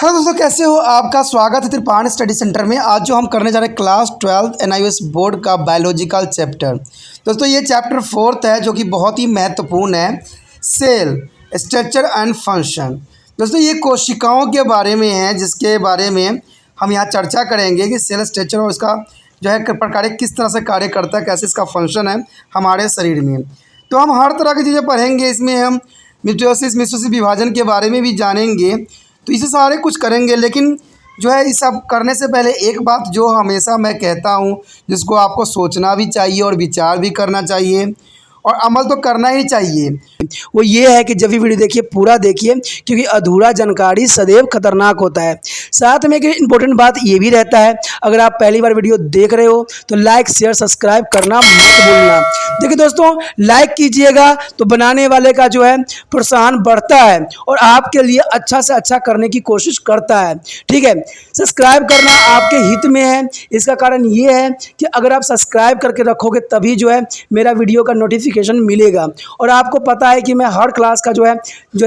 Hello दोस्तों, कैसे हो? आपका स्वागत है त्रिपाण स्टडी सेंटर में। आज जो हम करने जा रहे हैं क्लास 12 NIOS बोर्ड का बायोलॉजिकल चैप्टर। दोस्तों ये चैप्टर 4 है जो कि बहुत ही महत्वपूर्ण है। Cell structure and function. दोस्तों ये कोशिकाओं के बारे में है, जिसके बारे में हम यहाँ चर्चा करेंगे कि सेल स्ट्रक्चर और इसका जो है प्रकार किस तरह से कार्य करता है, कैसे इसका फंक्शन है हमारे शरीर में। तो हम हर तरह की चीज़ें पढ़ेंगे। इसमें हम मिटोसिस विभाजन के बारे में भी जानेंगे। तो इसे सारे कुछ करेंगे, लेकिन जो है इस सब करने से पहले एक बात जो हमेशा मैं कहता हूँ, जिसको आपको सोचना भी चाहिए और विचार भी करना चाहिए और अमल तो करना ही चाहिए, वो ये है कि जब भी वीडियो देखिए पूरा देखिए, क्योंकि अधूरा जानकारी सदैव खतरनाक होता है। साथ में एक इम्पोर्टेंट बात ये भी रहता है, अगर आप पहली बार वीडियो देख रहे हो तो लाइक शेयर सब्सक्राइब करना मत भूलना। देखिए दोस्तों, लाइक कीजिएगा तो बनाने वाले का जो है प्रोत्साहन बढ़ता है और आपके लिए अच्छा से अच्छा करने की कोशिश करता है। ठीक है, सब्सक्राइब करना आपके हित में है। इसका कारण ये है कि अगर आप सब्सक्राइब करके रखोगे तभी जो है मेरा वीडियो का नोटिफिकेशन मिलेगा। और आपको पता है कि मैं हर क्लास का जो है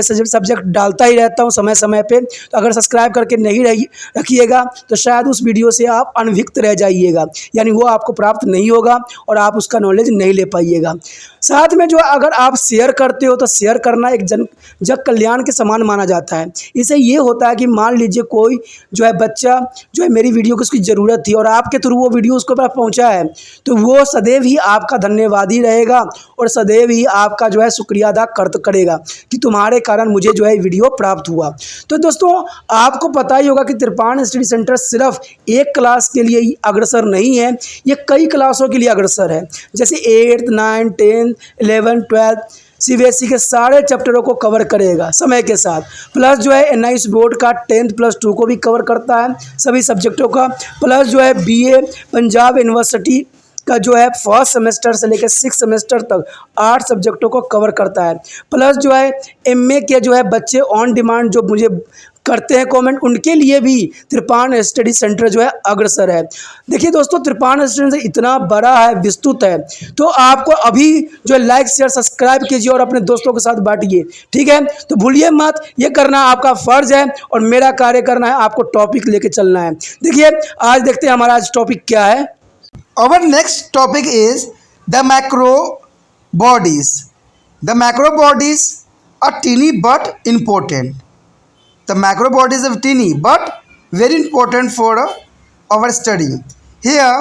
सब्जेक्ट डालता ही रहता हूँ समय समय पे। तो अगर सब्सक्राइब करके नहीं रखिएगा तो शायद उस वीडियो से आप अनभिज्ञ रह जाइएगा, यानी वो आपको प्राप्त नहीं होगा और आप उसका नॉलेज नहीं ले पाइएगा। साथ में जो अगर आप शेयर करते हो तो शेयर करना एक जग कल्याण के समान माना जाता है। इससे ये होता है कि मान लीजिए कोई जो है बच्चा जो है मेरी वीडियो को उसकी ज़रूरत थी और आपके थ्रू वो वीडियो उसको पास पहुंचा है, तो वो सदैव ही आपका धन्यवादी रहेगा और सदैव ही आपका जो है शुक्रिया अदा करेगा कि तुम्हारे कारण मुझे जो है वीडियो प्राप्त हुआ। तो दोस्तों आपको पता ही होगा कि त्रिपाण स्टडी सेंटर सिर्फ एक क्लास के लिए ही अग्रसर नहीं है, ये कई क्लासों के लिए अग्रसर है। जैसे 8th 9th 10th 11th 12th CBSE के सारे चैप्टरों को कवर करेगा समय के साथ। प्लस जो है NIOS बोर्ड का 10th+2 को भी कवर करता है, सभी सब्जेक्टों का। प्लस जो है BA पंजाब यूनिवर्सिटी का जो है फर्स्ट सेमेस्टर से लेकर 6th सेमेस्टर तक 8 सब्जेक्टों को कवर करता है। प्लस जो है MA के जो है बच्चे ऑन डिमांड जो मुझे करते हैं कमेंट, उनके लिए भी त्रिपाण स्टडी सेंटर जो है अग्रसर है। देखिए दोस्तों, त्रिपाण स्टडी सेंटर इतना बड़ा है, विस्तृत है, तो आपको अभी जो है लाइक शेयर सब्सक्राइब कीजिए और अपने दोस्तों के साथ बांटिए। ठीक है, तो भूलिए मत, ये करना आपका फर्ज है और मेरा कार्य करना है आपको टॉपिक लेके चलना है। देखिए आज देखते हैं हमारा आज टॉपिक क्या है। Our next topic is the macro bodies. The macro bodies are teeny but important. The macro bodies are teeny but very important for our study. Here,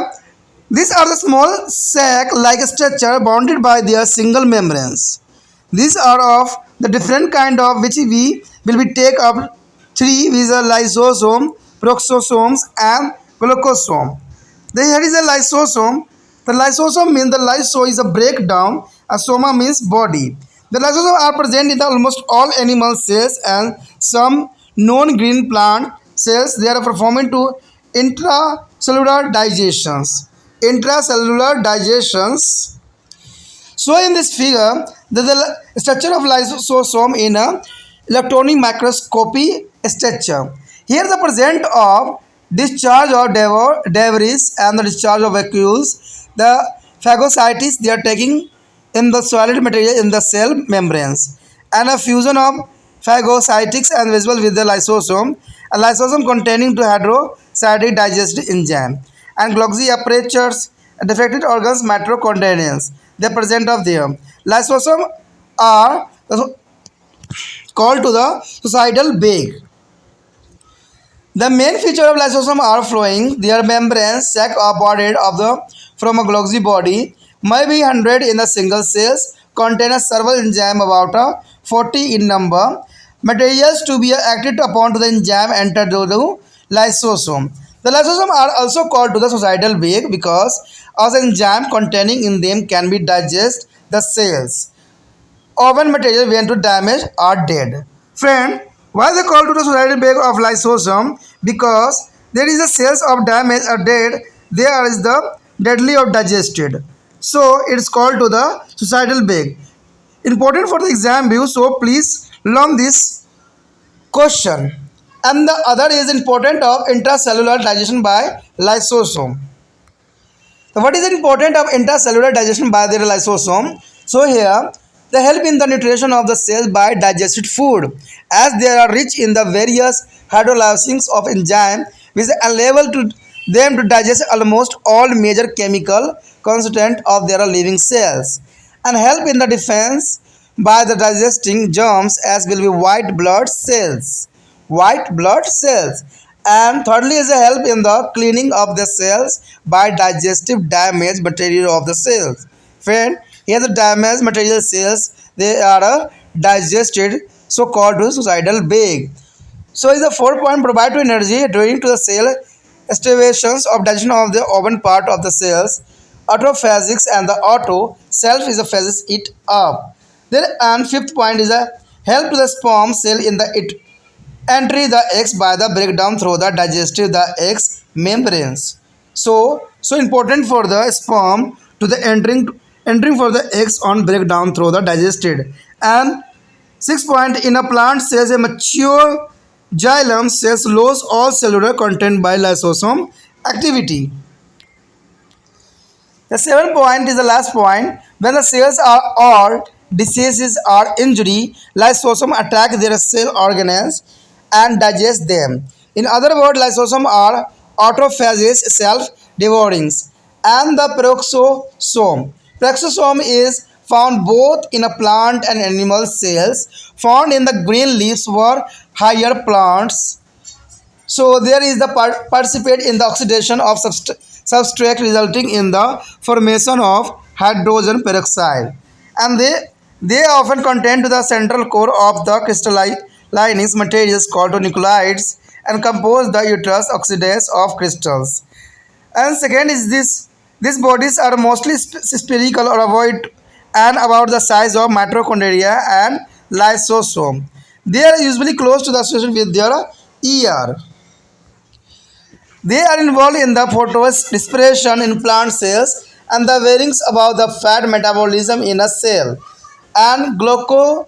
these are the small sac-like structure bounded by their single membranes. These are of the different kind of which we will be take up three, which are lysosome, peroxisomes, and glucosome. Here is a lysosome. The lysosome means the lyso is a breakdown. A soma means body. The lysosomes are present in almost all animal cells and some non-green plant cells. They are performing to intracellular digestions. Intracellular digestions. So in this figure, the structure of lysosome in a electron microscopy structure. Here the present of discharge of debris and the discharge of vacuoles. The phagocytes they are taking in the solid material in the cell membranes, and a fusion of phagocytics and visible with the lysosome. A lysosome containing to heterocytic digestive enzyme and Golgi apertures, defective organs mitochondrions. They present of them. Lysosome are called to the suicidal bag. The main feature of lysosome are flowing. Their membranes sac are bodied of the from a Golgi body may be 100 in the single cells, contain a several enzyme about 40 in number. Materials to be acted upon to the enzyme enter to the lysosome. The lysosome are also called to the suicidal bag because as enzyme containing in them can be digest the cells. Often material when to damage are dead. Friend, why they called to the suicidal bag of lysosome? Because there is a cells of damage are dead, there is the deadly or digested. So it is called to the suicidal bag. Important for the exam view, so please learn this question. And the other is important of intracellular digestion by lysosome. So what is the important of intracellular digestion by the lysosome? So here they help in the nutrition of the cells by digested food, as they are rich in the various hydrolysis of enzyme which enable to them to digest almost all major chemical constituent of their living cells and help in the defense by the digesting germs as will be white blood cells. White blood cells. And thirdly is a help in the cleaning of the cells by digestive damaged material of the cells. Friend, here the damaged material cells, they are digested, so called suicidal bag. So is the fourth point provide to energy during to the cell activations of digestion of the organ part of the cells. Autophagics and the auto self is a phases it up. Then and fifth point is a help to the sperm cell in the it entry the eggs by the breakdown through the digestive the eggs membranes. So important for the sperm to the entering for the eggs on breakdown through the digested. And sixth point in a plant cells a mature xylem cells lose all cellular content by lysosome activity. The seventh point is the last point. When the cells are all diseases or injury, lysosome attack their cell organs and digest them. In other words, lysosome are autophages, self-devourings, and the peroxisome. Peroxisome is found both in a plant and animal cells. Found in the green leaves were higher plants. So there is the participate in the oxidation of substrate resulting in the formation of hydrogen peroxide, and they often contain to the central core of the crystalline materials called nucleides and compose the uterus oxidase of crystals. And second is this these bodies are mostly spherical or avoid and about the size of mitochondria and lysosome. They are usually close to the association with their ear. They are involved in the photodispersion in plant cells and the bearings about the fat metabolism in a cell. And glososome.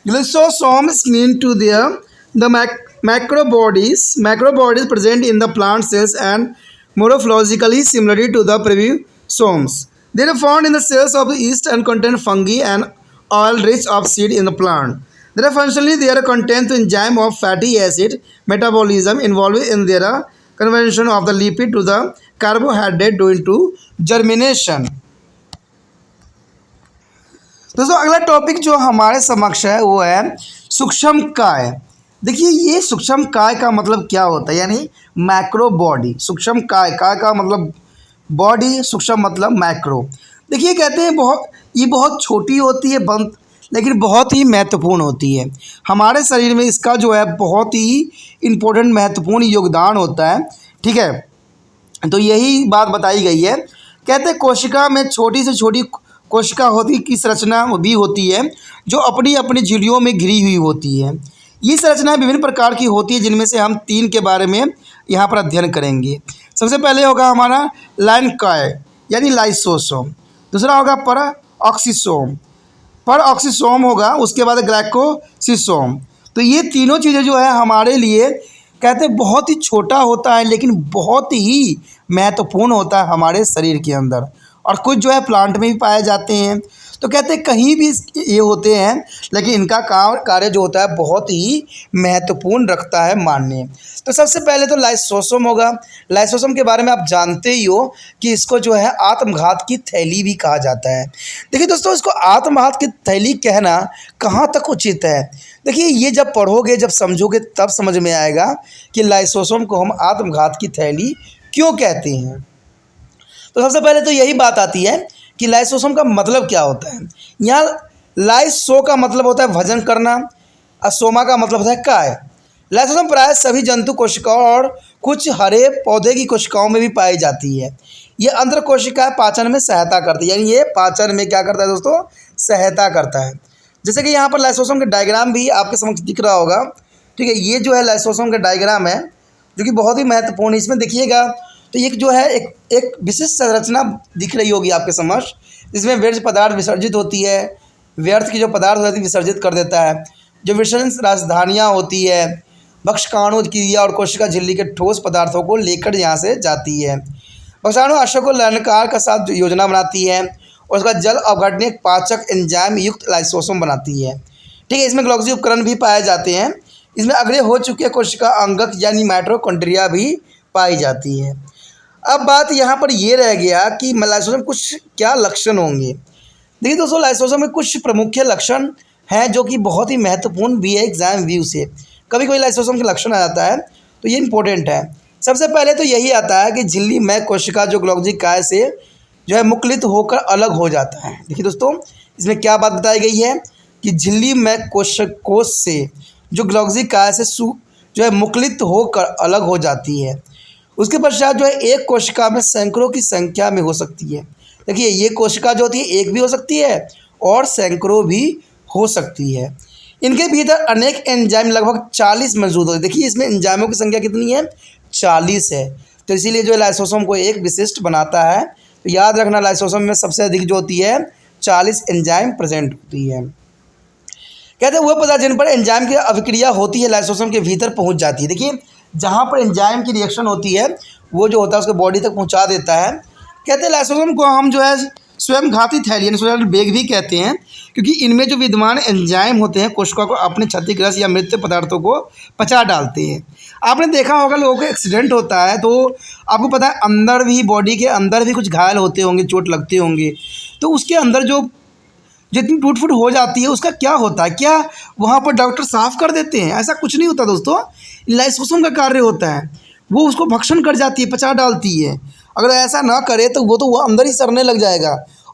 Glycosomes mean to the macrobodies present in the plant cells and morphologically similar to the previsomes. They are found in the cells of the yeast and contain fungi and oil rich of seed in the plant. They are functionally they are contain the enzyme of fatty acid metabolism involved in their conversion of the lipid to the carbohydrate due to germination. दोस्तों अगला topic जो हमारे समक्ष है वो है सूक्ष्म काय। देखिए ये सूक्ष्म काय का मतलब क्या होता है, यानी मैक्रो बॉडी। सूक्ष्म काय का मतलब बॉडी, सूक्ष्म मतलब मैक्रो। देखिए कहते हैं बहुत छोटी होती है बंद, लेकिन बहुत ही महत्वपूर्ण होती है। हमारे शरीर में इसका जो है बहुत ही इम्पोर्टेंट महत्वपूर्ण योगदान होता है। ठीक है, तो यही बात बताई गई है। कहते हैं कोशिका में छोटी से छोटी कोशिका होती की संरचना भी होती है जो अपनी अपनी झिल्लियों में घिरी हुई होती है। ये संरचना विभिन्न प्रकार की होती है जिनमें से हम 3 के बारे में यहाँ पर अध्ययन करेंगे। सबसे पहले होगा हमारा लाइन काय यानी लाइसोसोम, दूसरा होगा पर ऑक्सीसोम होगा, उसके बाद ग्लाइकोसिसोम। तो ये तीनों चीज़ें जो है हमारे लिए कहते हैं बहुत ही छोटा होता है लेकिन बहुत ही महत्वपूर्ण होता है हमारे शरीर के अंदर, और कुछ जो है प्लांट में भी पाए जाते हैं। तो कहते हैं कहीं भी ये होते हैं लेकिन इनका कार्य जो होता है बहुत ही महत्वपूर्ण रखता है मान्य। तो सबसे पहले तो लाइसोसोम होगा। लाइसोसोम के बारे में आप जानते ही हो कि इसको जो है आत्मघात की थैली भी कहा जाता है। देखिए दोस्तों, इसको आत्मघात की थैली कहना कहाँ तक उचित है। देखिए ये जब पढ़ोगे, जब समझोगे तब समझ में आएगा कि लाइसोसोम को हम आत्मघात की थैली क्यों कहते हैं। तो सबसे पहले तो यही बात आती है कि लाइसोसोम का मतलब क्या होता है। यहाँ लाइसो का मतलब होता है भजन करना, असोमा का मतलब होता है काय। लाइसोसोम प्रायः सभी जंतु कोशिकाओं और कुछ हरे पौधे की कोशिकाओं में भी पाई जाती है। ये अंतर कोशिका पाचन में सहायता करती है, यानी ये पाचन में क्या करता है दोस्तों, सहायता करता है। जैसे कि यहाँ पर लाइसोसोम का डायग्राम भी आपके समक्ष दिख रहा होगा। ठीक है, ये जो है लाइसोसोम का डायग्राम है जो कि बहुत ही महत्वपूर्ण है। इसमें देखिएगा तो एक जो है एक विशिष्ट संरचना दिख रही होगी आपके समक्ष, जिसमें व्यर्थ पदार्थ विसर्जित होती है। व्यर्थ की जो पदार्थ होती है विसर्जित कर देता है। जो विसर्जन राजधानियाँ होती है भक्षकाणु क्रिया और कोशिका झिल्ली के ठोस पदार्थों को लेकर यहाँ से जाती है। भक्षकाणु अश्व को ललनकार का साथ योजना बनाती है और उसका जल अवघटने पाचक एंजाइम युक्त लाइसोसोम बनाती है। ठीक ठीक है, इसमें ग्लॉक्सी उपकरण भी पाए जाते हैं। इसमें अग्रय हो चुके कोशिका अंगक यानी माइटोकॉन्ड्रिया भी पाई जाती है। अब बात यहाँ पर ये रह गया कि लाइसोसोम कुछ क्या लक्षण होंगे। देखिए दोस्तों, लाइसोसोम में कुछ प्रमुख लक्षण हैं जो कि बहुत ही महत्वपूर्ण भी है एग्जाम व्यू से। कभी कोई लाइसोसोम के लक्षण आ जाता है तो ये इंपॉर्टेंट है। सबसे पहले तो यही आता है कि झिल्ली में कोशिका जो ग्लॉक्सी काय से जो है मुक्लित होकर अलग हो जाता है। देखिए दोस्तों, इसमें क्या बात बताई गई है कि झिल्ली में कोश से जो ग्लॉक्सी काय से जो है मुक्लित होकर अलग हो जाती है। उसके पश्चात जो है एक कोशिका में सैकड़ों की संख्या में हो सकती है। देखिए, ये कोशिका जो होती है एक भी हो सकती है और सैकड़ों भी हो सकती है। इनके भीतर अनेक एंजाइम लगभग 40 मौजूद होते हैं। देखिए, इसमें एंजाइमों की संख्या कितनी है, 40 है। तो इसीलिए जो लाइसोसोम को एक विशिष्ट बनाता है। तो याद रखना, लाइसोसोम में सबसे अधिक जो होती है 40 एंजाइम प्रेजेंट होती है। कहते हैं वह पदार्थ जिन पर एंजाइम की अभिक्रिया होती है लाइसोसोम के भीतर पहुंच जाती है। देखिए, जहाँ पर एंजाइम की रिएक्शन होती है वो जो होता है उसको बॉडी तक पहुँचा देता है। कहते हैं लाइसोसोम को हम जो है स्वयं घाती थैली यानी सोलर बैग भी कहते हैं, क्योंकि इनमें जो विद्यमान एंजाइम होते हैं कोशिका को अपने क्षतिग्रस्त या मृत पदार्थों को पचा डालते हैं। आपने देखा होगा लोगों को एक्सीडेंट होता है तो आपको पता है अंदर भी, बॉडी के अंदर भी कुछ घायल होते होंगे, चोट लगते होंगे, तो उसके अंदर जो जितनी टूट फूट हो जाती है उसका क्या होता है, क्या वहाँ पर डॉक्टर साफ़ कर देते हैं? ऐसा कुछ नहीं होता दोस्तों। लाइसोसोम का कार्य होता है, वो उसको भक्षण कर जाती है, पचा डालती है। अगर ऐसा ना करे तो वो अंदर ही सड़ने लग जाएगा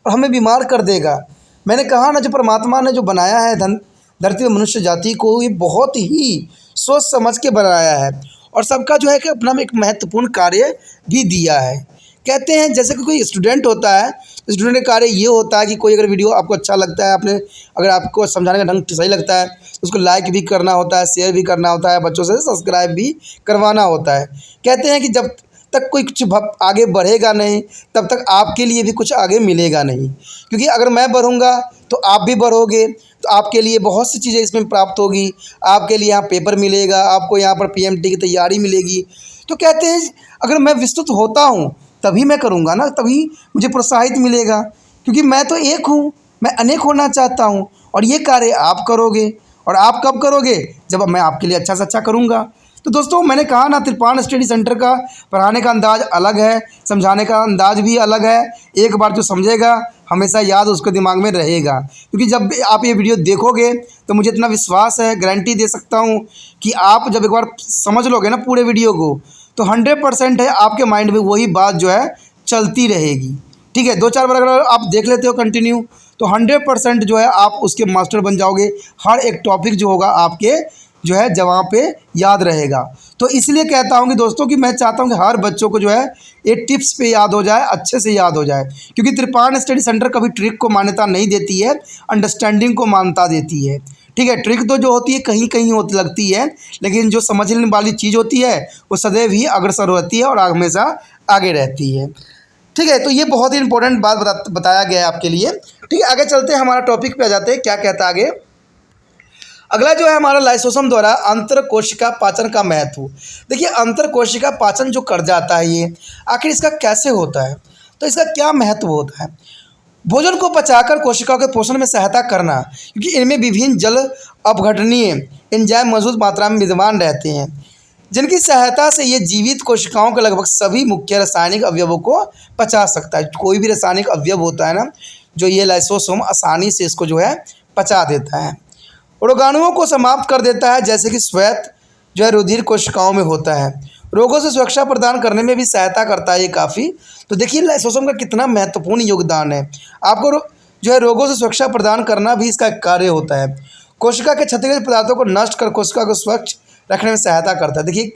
और हमें बीमार कर देगा। मैंने कहा ना, जो परमात्मा ने जो बनाया है धरती में मनुष्य जाति को, ये बहुत ही सोच समझ के बनाया है और सबका जो है कि अपना में एक महत्वपूर्ण कार्य भी दिया है। कहते हैं जैसे कि कोई स्टूडेंट होता है, स्टूडेंट का कार्य ये होता है कि कोई अगर वीडियो आपको अच्छा लगता है, अगर आपको समझाने का ढंग सही लगता है तो उसको लाइक भी करना होता है, शेयर भी करना होता है, बच्चों से सब्सक्राइब भी करवाना होता है। कहते हैं कि जब तक कोई कुछ आगे बढ़ेगा नहीं तब तक आपके लिए भी कुछ आगे मिलेगा नहीं, क्योंकि अगर मैं बढ़ूँगा तो आप भी बढ़ोगे, तो आपके लिए बहुत सी चीज़ें इसमें प्राप्त होगी। आपके लिए यहाँ पेपर मिलेगा, आपको यहाँ पर पीएमटी की तैयारी मिलेगी। तो कहते हैं अगर मैं विस्तृत होता हूँ तभी मैं करूँगा ना, तभी मुझे प्रोत्साहित मिलेगा, क्योंकि मैं तो एक हूँ, मैं अनेक होना चाहता हूँ और ये कार्य आप करोगे। और आप कब करोगे? जब मैं आपके लिए अच्छा से अच्छा करूँगा। तो दोस्तों, मैंने कहा ना, त्रिपाण स्टडी सेंटर का पढ़ाने का अंदाज़ अलग है, समझाने का अंदाज़ भी अलग है। एक बार जो समझेगा हमेशा याद उसके दिमाग में रहेगा, क्योंकि जब आप ये वीडियो देखोगे तो मुझे इतना विश्वास है, गारंटी दे सकता हूँ कि आप जब एक बार समझ लोगे ना पूरे वीडियो को, तो 100% है आपके माइंड में वही बात जो है चलती रहेगी। ठीक है, 2-4 बार अगर आप देख लेते हो कंटिन्यू तो 100% जो है आप उसके मास्टर बन जाओगे। हर एक टॉपिक जो होगा आपके जो है जहाँ पे याद रहेगा। तो इसलिए कहता हूँ कि दोस्तों कि मैं चाहता हूँ कि हर बच्चों को जो है ये टिप्स पे याद हो जाए, अच्छे से याद हो जाए, क्योंकि त्रिपाण स्टडी सेंटर कभी ट्रिक को मान्यता नहीं देती है, अंडरस्टैंडिंग को मान्यता देती है। ठीक है, ट्रिक तो जो होती है कहीं कहीं होती लगती है, लेकिन जो समझने वाली चीज़ होती है वो सदैव ही अग्रसर होती है और हमेशा आगे रहती है। ठीक है, तो ये बहुत ही इंपॉर्टेंट बात बताया गया है आपके लिए। ठीक है, आगे चलते हैं, हमारा टॉपिक पे आ जाते हैं, क्या कहता है आगे। अगला जो है हमारा लाइसोसोम द्वारा अंतर कोशिका पाचन का महत्व। देखिए, अंतर कोशिका पाचन जो कर जाता है ये आखिर इसका कैसे होता है, तो इसका क्या महत्व होता है। भोजन को पचाकर कोशिकाओं के पोषण में सहायता करना, क्योंकि इनमें विभिन्न जल अपघटनीय एंजाइम मौजूद मात्रा में विद्यमान रहते हैं, जिनकी सहायता से ये जीवित कोशिकाओं के लगभग सभी मुख्य रासायनिक अवयवों को पचा सकता है। कोई भी रासायनिक अवयव होता है ना, जो ये लाइसोसोम आसानी से इसको जो है पचा देता है, रोगाणुओं को समाप्त कर देता है, जैसे कि श्वेत जो है रुधिर कोशिकाओं में होता है। रोगों से सुरक्षा प्रदान करने में भी सहायता करता है ये काफ़ी। तो देखिए लाइसोसोम का कितना महत्वपूर्ण योगदान है। आपको जो है रोगों से सुरक्षा प्रदान करना भी इसका कार्य होता है। कोशिका के क्षतिग्रस्त पदार्थों को नष्ट कर कोशिका को स्वच्छ रखने में सहायता करता है। देखिए,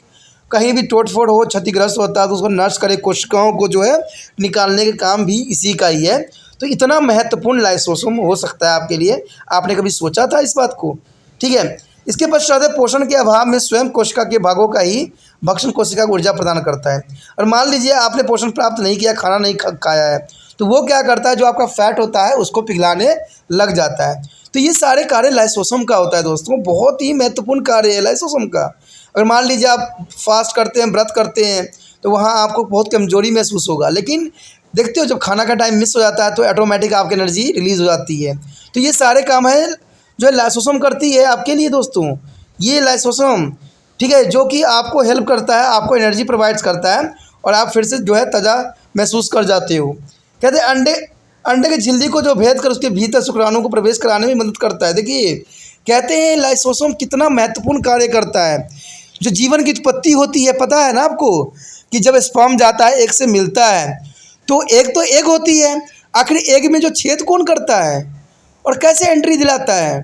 कहीं भी टोट फोड़ हो, क्षतिग्रस्त होता है तो उसको नष्ट करे, कोशिकाओं को जो है निकालने का काम भी इसी का ही है। तो इतना महत्वपूर्ण लाइसोसोम हो सकता है आपके लिए, आपने कभी सोचा था इस बात को? ठीक है, इसके पश्चात पोषण के अभाव में स्वयं कोशिका के भागों का ही भक्षण कोशिका को ऊर्जा प्रदान करता है। और मान लीजिए आपने पोषण प्राप्त नहीं किया, खाना नहीं खाया है, तो वो क्या करता है, जो आपका फैट होता है उसको पिघलाने लग जाता है। तो ये सारे कार्य लाइसोसोम का होता है दोस्तों, बहुत ही महत्वपूर्ण कार्य है लाइसोसोम का। अगर मान लीजिए आप फास्ट करते हैं, व्रत करते हैं, तो वहाँ आपको बहुत कमजोरी महसूस होगा, लेकिन देखते हो जब खाना का टाइम मिस हो जाता है तो ऑटोमेटिक आपकी एनर्जी रिलीज़ हो जाती है। तो ये सारे काम है जो लाइसोसोम करती है आपके लिए दोस्तों, ये लाइसोसोम, ठीक है, जो कि आपको हेल्प करता है, आपको एनर्जी प्रोवाइड्स करता है और आप फिर से जो है ताज़ा महसूस कर जाते हो। कहते हैं अंडे अंडे की झिल्ली को जो भेद कर उसके भीतर शुक्राणु को प्रवेश कराने में मदद करता है। देखिए कहते हैं लाइसोसोम कितना महत्वपूर्ण कार्य करता है। जो जीवन की उत्पत्ति होती है, पता है ना आपको, कि जब स्पर्म जाता है, एग से मिलता है, तो एग होती है, आखिर एग में जो छेद कौन करता है और कैसे एंट्री दिलाता है?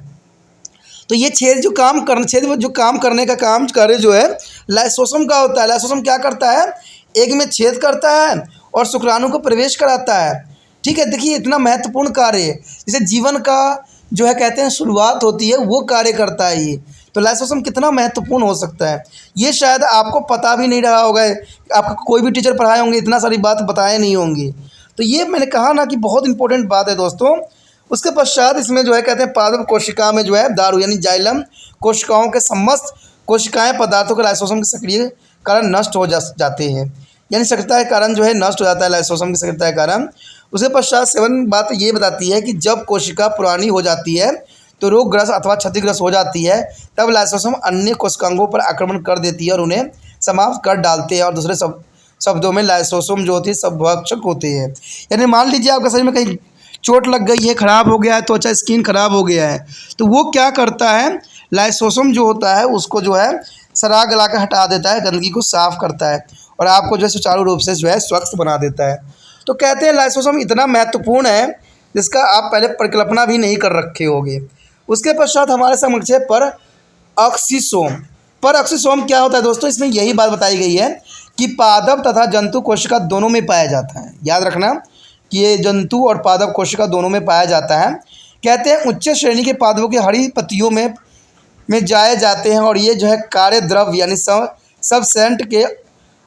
तो ये छेद जो काम करने का काम कार्य जो है लाइसोसोम का होता है। लाइसोसोम क्या करता है? एग में छेद करता है और शुक्राणु को प्रवेश कराता है। ठीक है, देखिए इतना महत्वपूर्ण कार्य है, जैसे जीवन का जो है कहते हैं शुरुआत होती है, वो कार्य करता है ये। तो लाइसोसोम कितना महत्वपूर्ण हो सकता है, ये शायद आपको पता भी नहीं रहा होगा, आपको कोई भी टीचर पढ़ाए होंगे इतना सारी बात बताए नहीं होंगी। तो ये मैंने कहा ना कि बहुत इंपॉर्टेंट बात है दोस्तों। उसके पश्चात इसमें जो है कहते हैं पादप कोशिका में जो है दारू यानी जाइलम कोशिकाओं के समस्त कोशिकाएं पदार्थों के लाइसोसोम के सक्रिय कारण नष्ट हो जाते हैं, यानी सक्रियता के कारण जो है नष्ट हो जाता है लाइसोसोम की सक्रियता के कारण। उसके पश्चात सेवन बात ये बताती है कि जब कोशिका पुरानी हो जाती है तो रोगग्रस्त अथवा क्षतिग्रस्त हो जाती है, तब लाइसोसोम अन्य कोशिकांगों पर आक्रमण कर देती है और उन्हें समाप्त कर डालते हैं। और दूसरे शब्दों में लाइसोसोम जो होती है सबभक्षक होते हैं। यानी मान लीजिए आपका शरीर में कहीं चोट लग गई है, ख़राब हो गया है, त्वचा स्किन ख़राब हो गया है, तो वो क्या करता है, लाइसोसोम जो होता है उसको जो है सरा गला के हटा देता है, गंदगी को साफ़ करता है और आपको जो है सुचारू रूप से जो है स्वच्छ बना देता है। तो कहते हैं लाइसोसोम इतना महत्वपूर्ण है जिसका आप पहले परिकल्पना भी नहीं कर रखे होंगे। उसके पश्चात हमारे समक्ष है पर ऑक्सीसोम क्या होता है दोस्तों? इसमें यही बात बताई गई है कि पादप तथा जंतु कोशिका दोनों में पाया जाता है। याद रखना कि ये जंतु और पादप कोशिका दोनों में पाया जाता है। कहते हैं उच्च श्रेणी के पादपों की हरी पत्तियों में जाए जाते हैं और ये जो है कार्य द्रव्य यानी सबसेंट के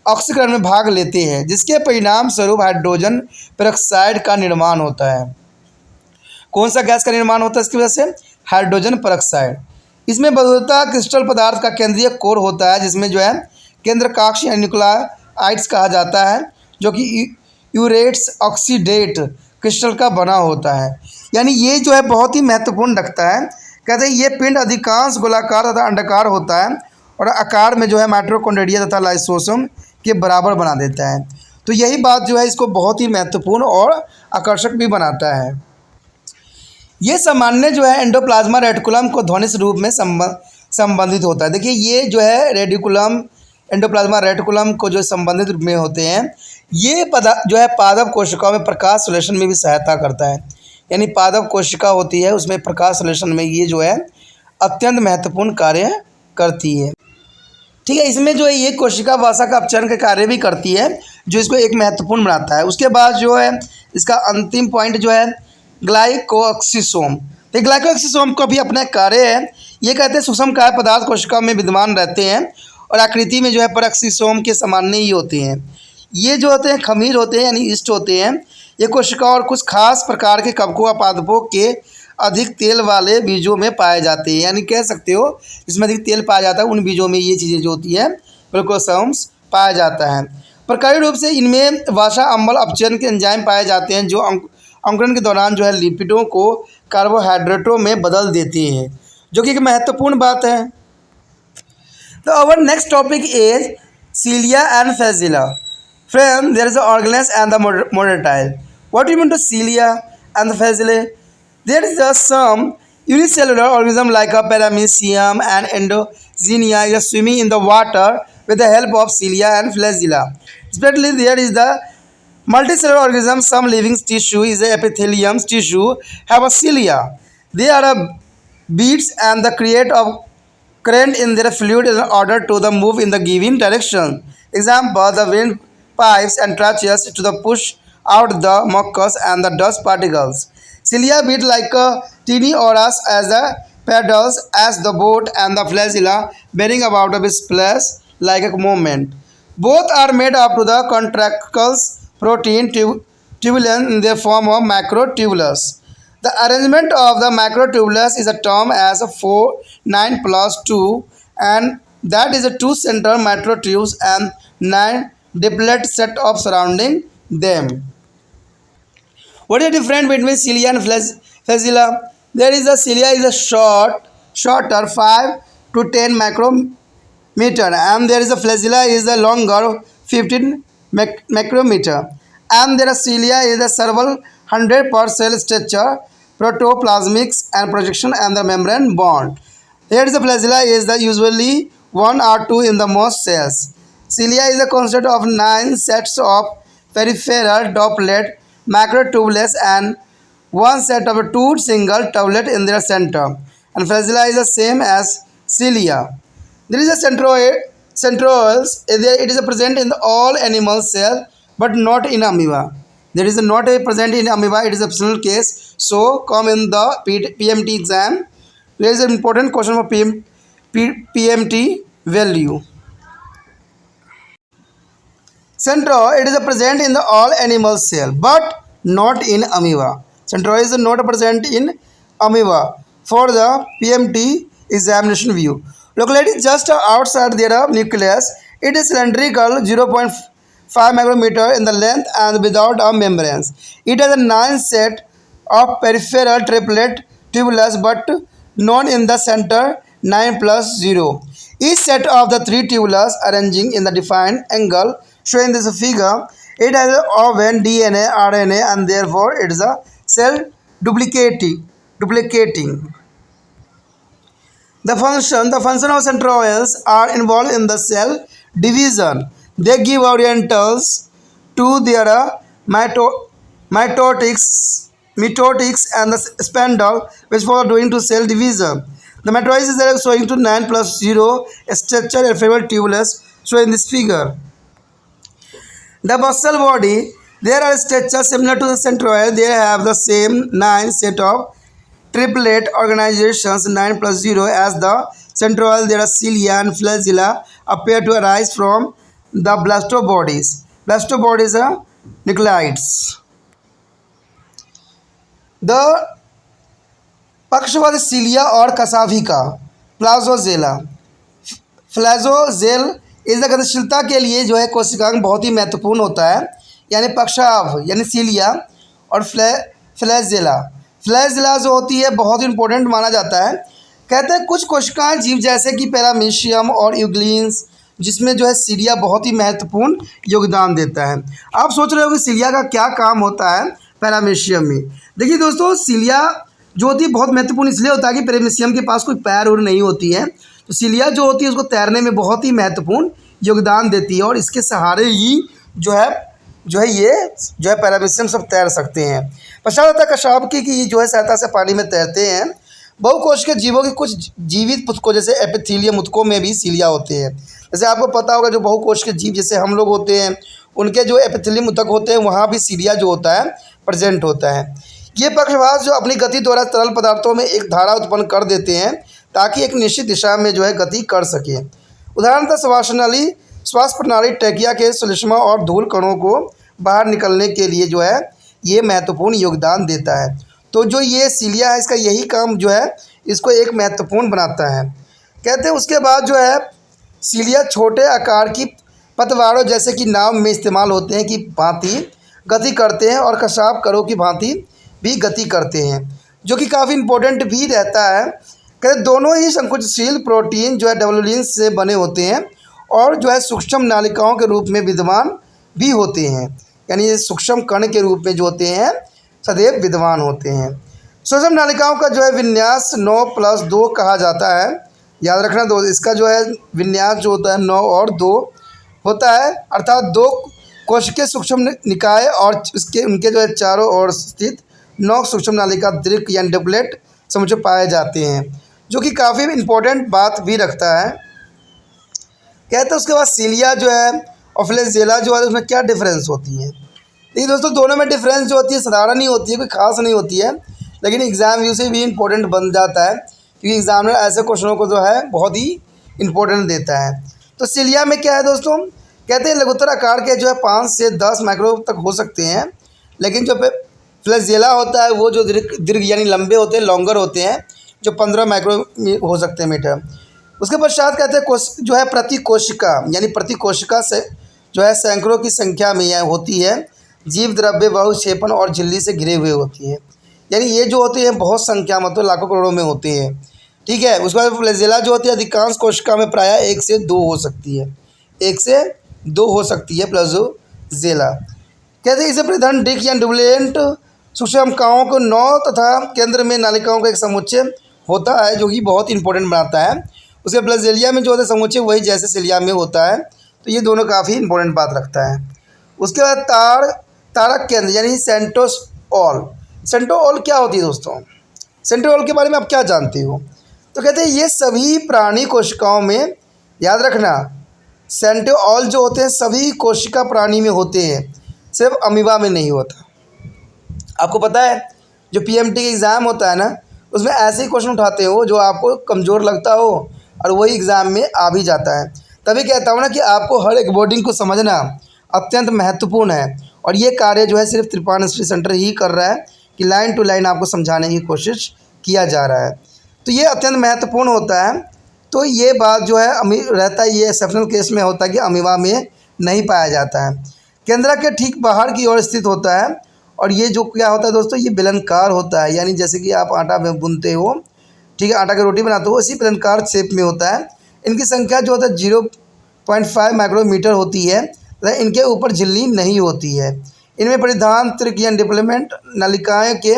ऑक्सीकरण में भाग लेते हैं, जिसके परिणाम स्वरूप हाइड्रोजन पेरोक्साइड का निर्माण होता है। कौन सा गैस का निर्माण होता है इसकी वजह से? Hydrogen peroxide. इसमें बहुलता क्रिस्टल पदार्थ का केंद्रीय कोर होता है, जिसमें जो है केंद्रकाक्ष या न्यूक्लियाइड्स कहा जाता है, जो कि यूरेट्स ऑक्सीडेट क्रिस्टल का बना होता है। यानी ये जो है बहुत ही महत्वपूर्ण रखता है। कहते हैं ये पिंड अधिकांश गोलाकार तथा अंडाकार होता है और आकार में जो है माइटोकॉन्ड्रिया तथा लाइसोसोम के बराबर बना देता है। तो यही बात जो है इसको बहुत ही महत्वपूर्ण और आकर्षक भी बनाता है। ये सामान्य जो है एंडोप्लाज्मा रेटिकुलम को ध्वनिक रूप में संबंधित होता है। देखिए ये जो है रेडिकुलम एंडोप्लाज्मा रेटिकुलम को जो संबंधित रूप में होते हैं, ये जो है पादप कोशिकाओं में प्रकाश संश्लेषण में भी सहायता करता है। यानी पादप कोशिका होती है उसमें प्रकाश संश्लेषण में ये जो है अत्यंत महत्वपूर्ण कार्य करती है। ठीक है, इसमें जो है ये कोशिका वसा का अपचयन का कार्य भी करती है, जो इसको एक महत्वपूर्ण बनाता है। उसके बाद जो है इसका अंतिम पॉइंट जो है ग्लाइकोऑक्सीसोम। तो ग्लाइकोऑक्सीसोम का भी अपना कार्य है। ये कहते हैं सूक्ष्मकाय पदार्थ कोशिका में विद्यमान रहते हैं और आकृति में जो है परऑक्सीसोम के सामान्य ही होते हैं। ये जो होते हैं खमीर होते हैं यानी ईस्ट होते हैं। ये कोशिका और कुछ खास प्रकार के कवकों व पादपों के अधिक तेल वाले बीजों में पाए जाते हैं। यानी कह सकते हो जिसमें अधिक तेल पाया जाता है उन बीजों में ये चीज़ें जो होती है ग्लाइकोसोम्स पाया जाता है। प्रकारी रूप से इनमें वसा अम्ल अपचयन के एंजाइम पाए जाते हैं, जो अंकुरण के दौरान जो है लिपिडों को कार्बोहाइड्रेटों में बदल देते हैं, जो कि एक महत्वपूर्ण बात है। तो our next topic is cilia and flagella. Friends, there is the organelles and the motile. What do you mean to cilia and the flagella? There is just some unicellular organism like a paramecium and endoxenia is swimming in the water with the help of cilia and flagella. Especially there is the multicellular organism. Some living tissue is the epithelium tissue have a cilia. They are a beads and the create of current in their fluid in order to the move in the given direction. Example, the wind pipes and tracheas to the push out the mucus and the dust particles. Cilia beat like a teeny oars as the paddles as the boat, and the flagella bearing about a splash like a movement. Both are made up to the contractile protein tubulin in the form of macrotubulus. The arrangement of the macrotubulus is a term as 9 plus 2, and that is a 2 central macrotubes and 9 diplet set of surrounding them. What is the difference between cilia and flagella? There is a cilia is a shorter 5 to 10 micrometer, and there is a flagella is a longer 15 micrometer, and there is cilia is a several 100 per cell structure, protoplasmics and projection and the membrane bond. Here is the flagella is the usually one or two in the most cells. Cilia is a consist of 9 sets of peripheral doublet macrotubulus and one set of two single tubulate in their center, and flagella is the same as cilia. There is a centrioles. It is present in all animal cells, but not in amoeba. There is not a present in amoeba. It is a personal case. So come in the PMT exam. There is an important question for PMT value. Centro, it is present in the all animal cell, but not in amoeba. Centro is not present in amoeba. For the PMT examination view, locality just outside their nucleus. It is cylindrical, 0.5 micrometer in the length and without a membranes. It has a 9 set of peripheral triplet tubulus, but none in the center, 9 plus 0. Each set of the 3 tubulus arranging in the defined angle shown in this figure. It has a oven, DNA, RNA, and therefore it is a cell duplicating. The function of centrioles are involved in the cell division. They give orientals to their mitotics and the spindle, which for doing to cell division. The matrix is there showing to 9 plus 0 structure and favorite tubulus shown in this figure. The basal body, there are structures similar to the centroid. They have the same 9 set of triplet organizations, 9 plus 0 as the centroid. There are cilia and flagella appear to arise from the blastobodies. Blastobodies are nucleids. The पक्षवाद cilia और कसाभिका प्लाजोजेला. फ्लैजोजेल इस गतिशीलता के लिए जो है कोशिकांग बहुत ही महत्वपूर्ण होता है, यानी पक्षाभ यानी सीलिया और फ्लैजेला जो होती है बहुत ही इंपॉर्टेंट माना जाता है. कहते हैं कुछ कोशिकाएं जीव जैसे कि पैरामीशियम और यूग्लिन्स जिसमें जो है सीलिया बहुत ही महत्वपूर्ण योगदान देता है. आप सोच रहे हो कि सीलिया का क्या काम होता है पैरामीशियम में. देखिए दोस्तों, सीलिया जो होती है बहुत महत्वपूर्ण इसलिए होता है कि पैरामीशियम के पास कोई पैर और नहीं होती है, तो सीलिया जो होती है उसको तैरने में बहुत ही महत्वपूर्ण योगदान देती है और इसके सहारे ही जो है ये पैरामीशियम सब तैर सकते हैं. पश्चात आता है कशाभिकी की जो है सहायता से पानी में तैरते हैं. बहुकोशिकीय जीवों के कुछ जीवित ऊतकों जैसे एपिथेलियम ऊतकों में भी सीलिया होते हैं. जैसे आपको पता होगा जो बहुकोशिकीय जीव जैसे हम लोग होते हैं उनके जो एपिथेलियम ऊतक होते हैं वहाँ भी सीलिया जो होता है प्रेजेंट होता है. ये पक्षवाद जो अपनी गति द्वारा तरल पदार्थों में एक धारा उत्पन्न कर देते हैं ताकि एक निश्चित दिशा में जो है गति कर सके. उदाहरणतः श्वास प्रणाली टैकिया के श्लेष्मा और धूल कणों को बाहर निकलने के लिए जो है ये महत्वपूर्ण योगदान देता है. तो जो ये सीलिया है इसका यही काम जो है इसको एक महत्वपूर्ण बनाता है. कहते हैं उसके बाद जो है सीलिया छोटे आकार की पतवारों जैसे कि नाव में इस्तेमाल होते हैं की भांति गति करते हैं और कशाभ करों की भांति भी गति करते हैं, जो कि काफ़ी इम्पोर्टेंट भी रहता है. कहते दोनों ही संकुचनशील प्रोटीन जो है डब्ल्यूलिन से बने होते हैं और जो है सूक्ष्म नालिकाओं के रूप में विद्यमान भी होते हैं, यानी ये सूक्ष्म कण के रूप में जो होते हैं सदैव विद्यमान होते हैं. सूक्ष्म नालिकाओं का जो है विन्यास 9+2 कहा जाता है. याद रखना दोस्त, इसका जो है विन्यास जो होता है 9 और 2 होता है, अर्थात 2 कोशिकीय सूक्ष्म निकाय और उनके जो है चारों ओर स्थित 9 सूक्ष्म नालिका दीर्घ यानी डबलेट समुच्चय पाए जाते हैं, जो कि काफ़ी इम्पोर्टेंट बात भी रखता है. कहते हैं उसके बाद सीलिया जो है और फ्लैजेला जो है उसमें क्या डिफरेंस होती है. देखिए दोस्तों, दोनों में डिफरेंस जो होती है साधारण ही होती है, कोई खास नहीं होती है, लेकिन एग्ज़ाम व्यू से भी इम्पोर्टेंट बन जाता है क्योंकि एग्जामिनर ऐसे क्वेश्चनों को जो है बहुत ही इम्पोर्टेंट देता है. तो सीलिया में क्या है दोस्तों, कहते हैं लघुत्तर आकार के जो है 5 से 10 माइक्रो तक हो सकते हैं, लेकिन जो फ्लैजेला होता है वो जो दीर्घ यानी लंबे होते हैं, लॉन्गर होते हैं, जो 15 माइक्रो हो सकते हैं मीटर. उसके पश्चात कहते हैं जो है प्रति कोशिका से जो है सैकड़ों की संख्या में यह होती है. जीव द्रव्य बहुक्षेपण और झिल्ली से घिरे हुए होती है. यानी ये जो होते हैं बहुत संख्या मतलब लाखों करोड़ों में होते हैं। ठीक है। उसके बाद फ्लैजेला जो होती है अधिकांश कोशिका में प्रायः 1 से 2 हो सकती है, 1 से 2 हो सकती है फ्लैजेला। कहते हैं इसे प्रधान डिक या डुबलेंट सूक्ष्मकाओं को 9 तथा केंद्र में नालिकाओं का एक समुच्चय होता है जो कि बहुत इंपॉर्टेंट बनाता है। उसके फ्लैजेलिया में जो होता है समुच्चय वही जैसे सिलिया में होता है, तो ये दोनों काफ़ी इंपॉर्टेंट बात रखता है। उसके बाद तारक केंद्र यानी सेंट्रोसोल। सेंट्रोसोल क्या होती है दोस्तों? सेंट्रोसोल के बारे में आप क्या जानते हो? तो कहते हैं ये सभी प्राणी कोशिकाओं में, याद रखना, सेंट्रोसोल जो होते हैं सभी कोशिका प्राणी में होते हैं, सिर्फ अमीबा में नहीं होता। आपको पता है जो पीएमटी एग्ज़ाम होता है ना, उसमें ऐसे ही क्वेश्चन उठाते हो जो आपको कमज़ोर लगता हो और वही एग्ज़ाम में आ भी जाता है। तभी कहता हूँ ना कि आपको हर एक वर्डिंग को समझना अत्यंत महत्वपूर्ण है, और ये कार्य जो है सिर्फ त्रिपान स्टडी सेंटर ही कर रहा है कि लाइन टू लाइन आपको समझाने की कोशिश किया जा रहा है। तो ये अत्यंत महत्वपूर्ण होता है। तो ये बात जो है रहता है, ये एक्सेप्शनल केस में होता है कि अमीबा में नहीं पाया जाता है। केंद्र के ठीक बाहर की ओर स्थित होता है, और ये जो क्या होता है दोस्तों, ये बेलनाकार होता है, यानी जैसे कि आप आटा गूंथते हो, ठीक है, आटा की रोटी बनाते हो, इसी बेलनाकार शेप में होता है। इनकी संख्या जो होता है 0.5 माइक्रोमीटर होती है, इनके ऊपर झिल्ली नहीं होती है। इनमें परिधान त्रिक या डिप्लोमेंट नालिकाएँ के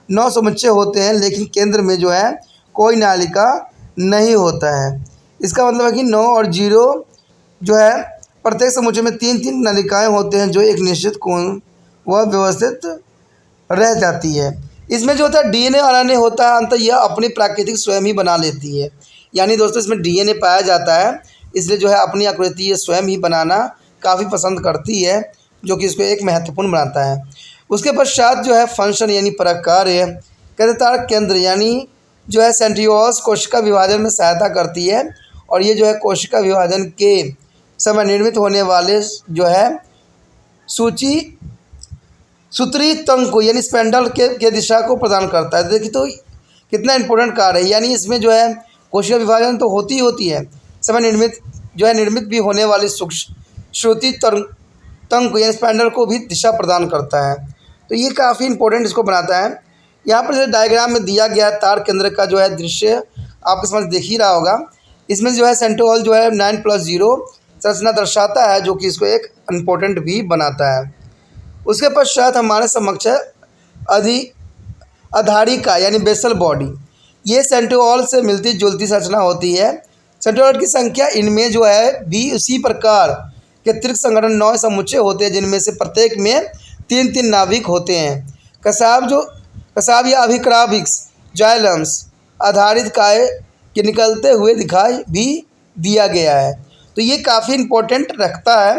9 समुच्चय होते हैं, लेकिन केंद्र में जो है कोई नालिका नहीं होता है। इसका मतलब है कि 9 और 0 जो है प्रत्येक समुच्चय में 3-3 नालिकाएँ होते हैं जो एक निश्चित कोण वह व्यवस्थित रह जाती है। इसमें जो होता है डीएनए आरएनए होता है, अंततः यह अपनी प्राकृतिक स्वयं ही बना लेती है। यानी दोस्तों इसमें डीएनए पाया जाता है, इसलिए जो है अपनी आकृति ये स्वयं ही बनाना काफ़ी पसंद करती है, जो कि इसको एक महत्वपूर्ण बनाता है। उसके पश्चात जो है फंक्शन यानी प्रकार्य, कहते तारक केंद्र यानी जो है सेंट्रियोल्स कोशिका विभाजन में सहायता करती है, और ये जो है कोशिका विभाजन के समय निर्मित होने वाले जो है सूत्री तंग को यानी स्पेंडल के दिशा को प्रदान करता है। देखिए तो कितना इंपॉर्टेंट कार्य है, यानी इसमें जो है कोशिका विभाजन तो होती है, समय निर्मित भी होने वाली श्रुति तंग को यानी स्पेंडल को भी दिशा प्रदान करता है। तो ये काफ़ी इंपॉर्टेंट इसको बनाता है। यहाँ पर जो डायग्राम में दिया गया तार केंद्र का जो है दृश्य आपके समझ देख ही रहा होगा। इसमें जो है सेंट्रोसोल जो है 9+0 संरचना दर्शाता है, जो कि इसको एक इम्पोर्टेंट भी बनाता है। उसके पश्चात हमारे समक्ष है अधारिका यानी बेसल बॉडी। ये सेंट्रोसोल से मिलती जुलती संरचना होती है। सेंट्रोसोल की संख्या इनमें जो है भी उसी प्रकार के त्रिक संगठन 9 समुच्चय होते हैं, जिनमें से प्रत्येक में 3-3 नाभिक होते हैं। कसाब या अभिक्राभिक्स जाइलम्स आधारित काय के निकलते हुए दिखाई भी दिया गया है। तो ये काफ़ी इंपॉर्टेंट रखता है।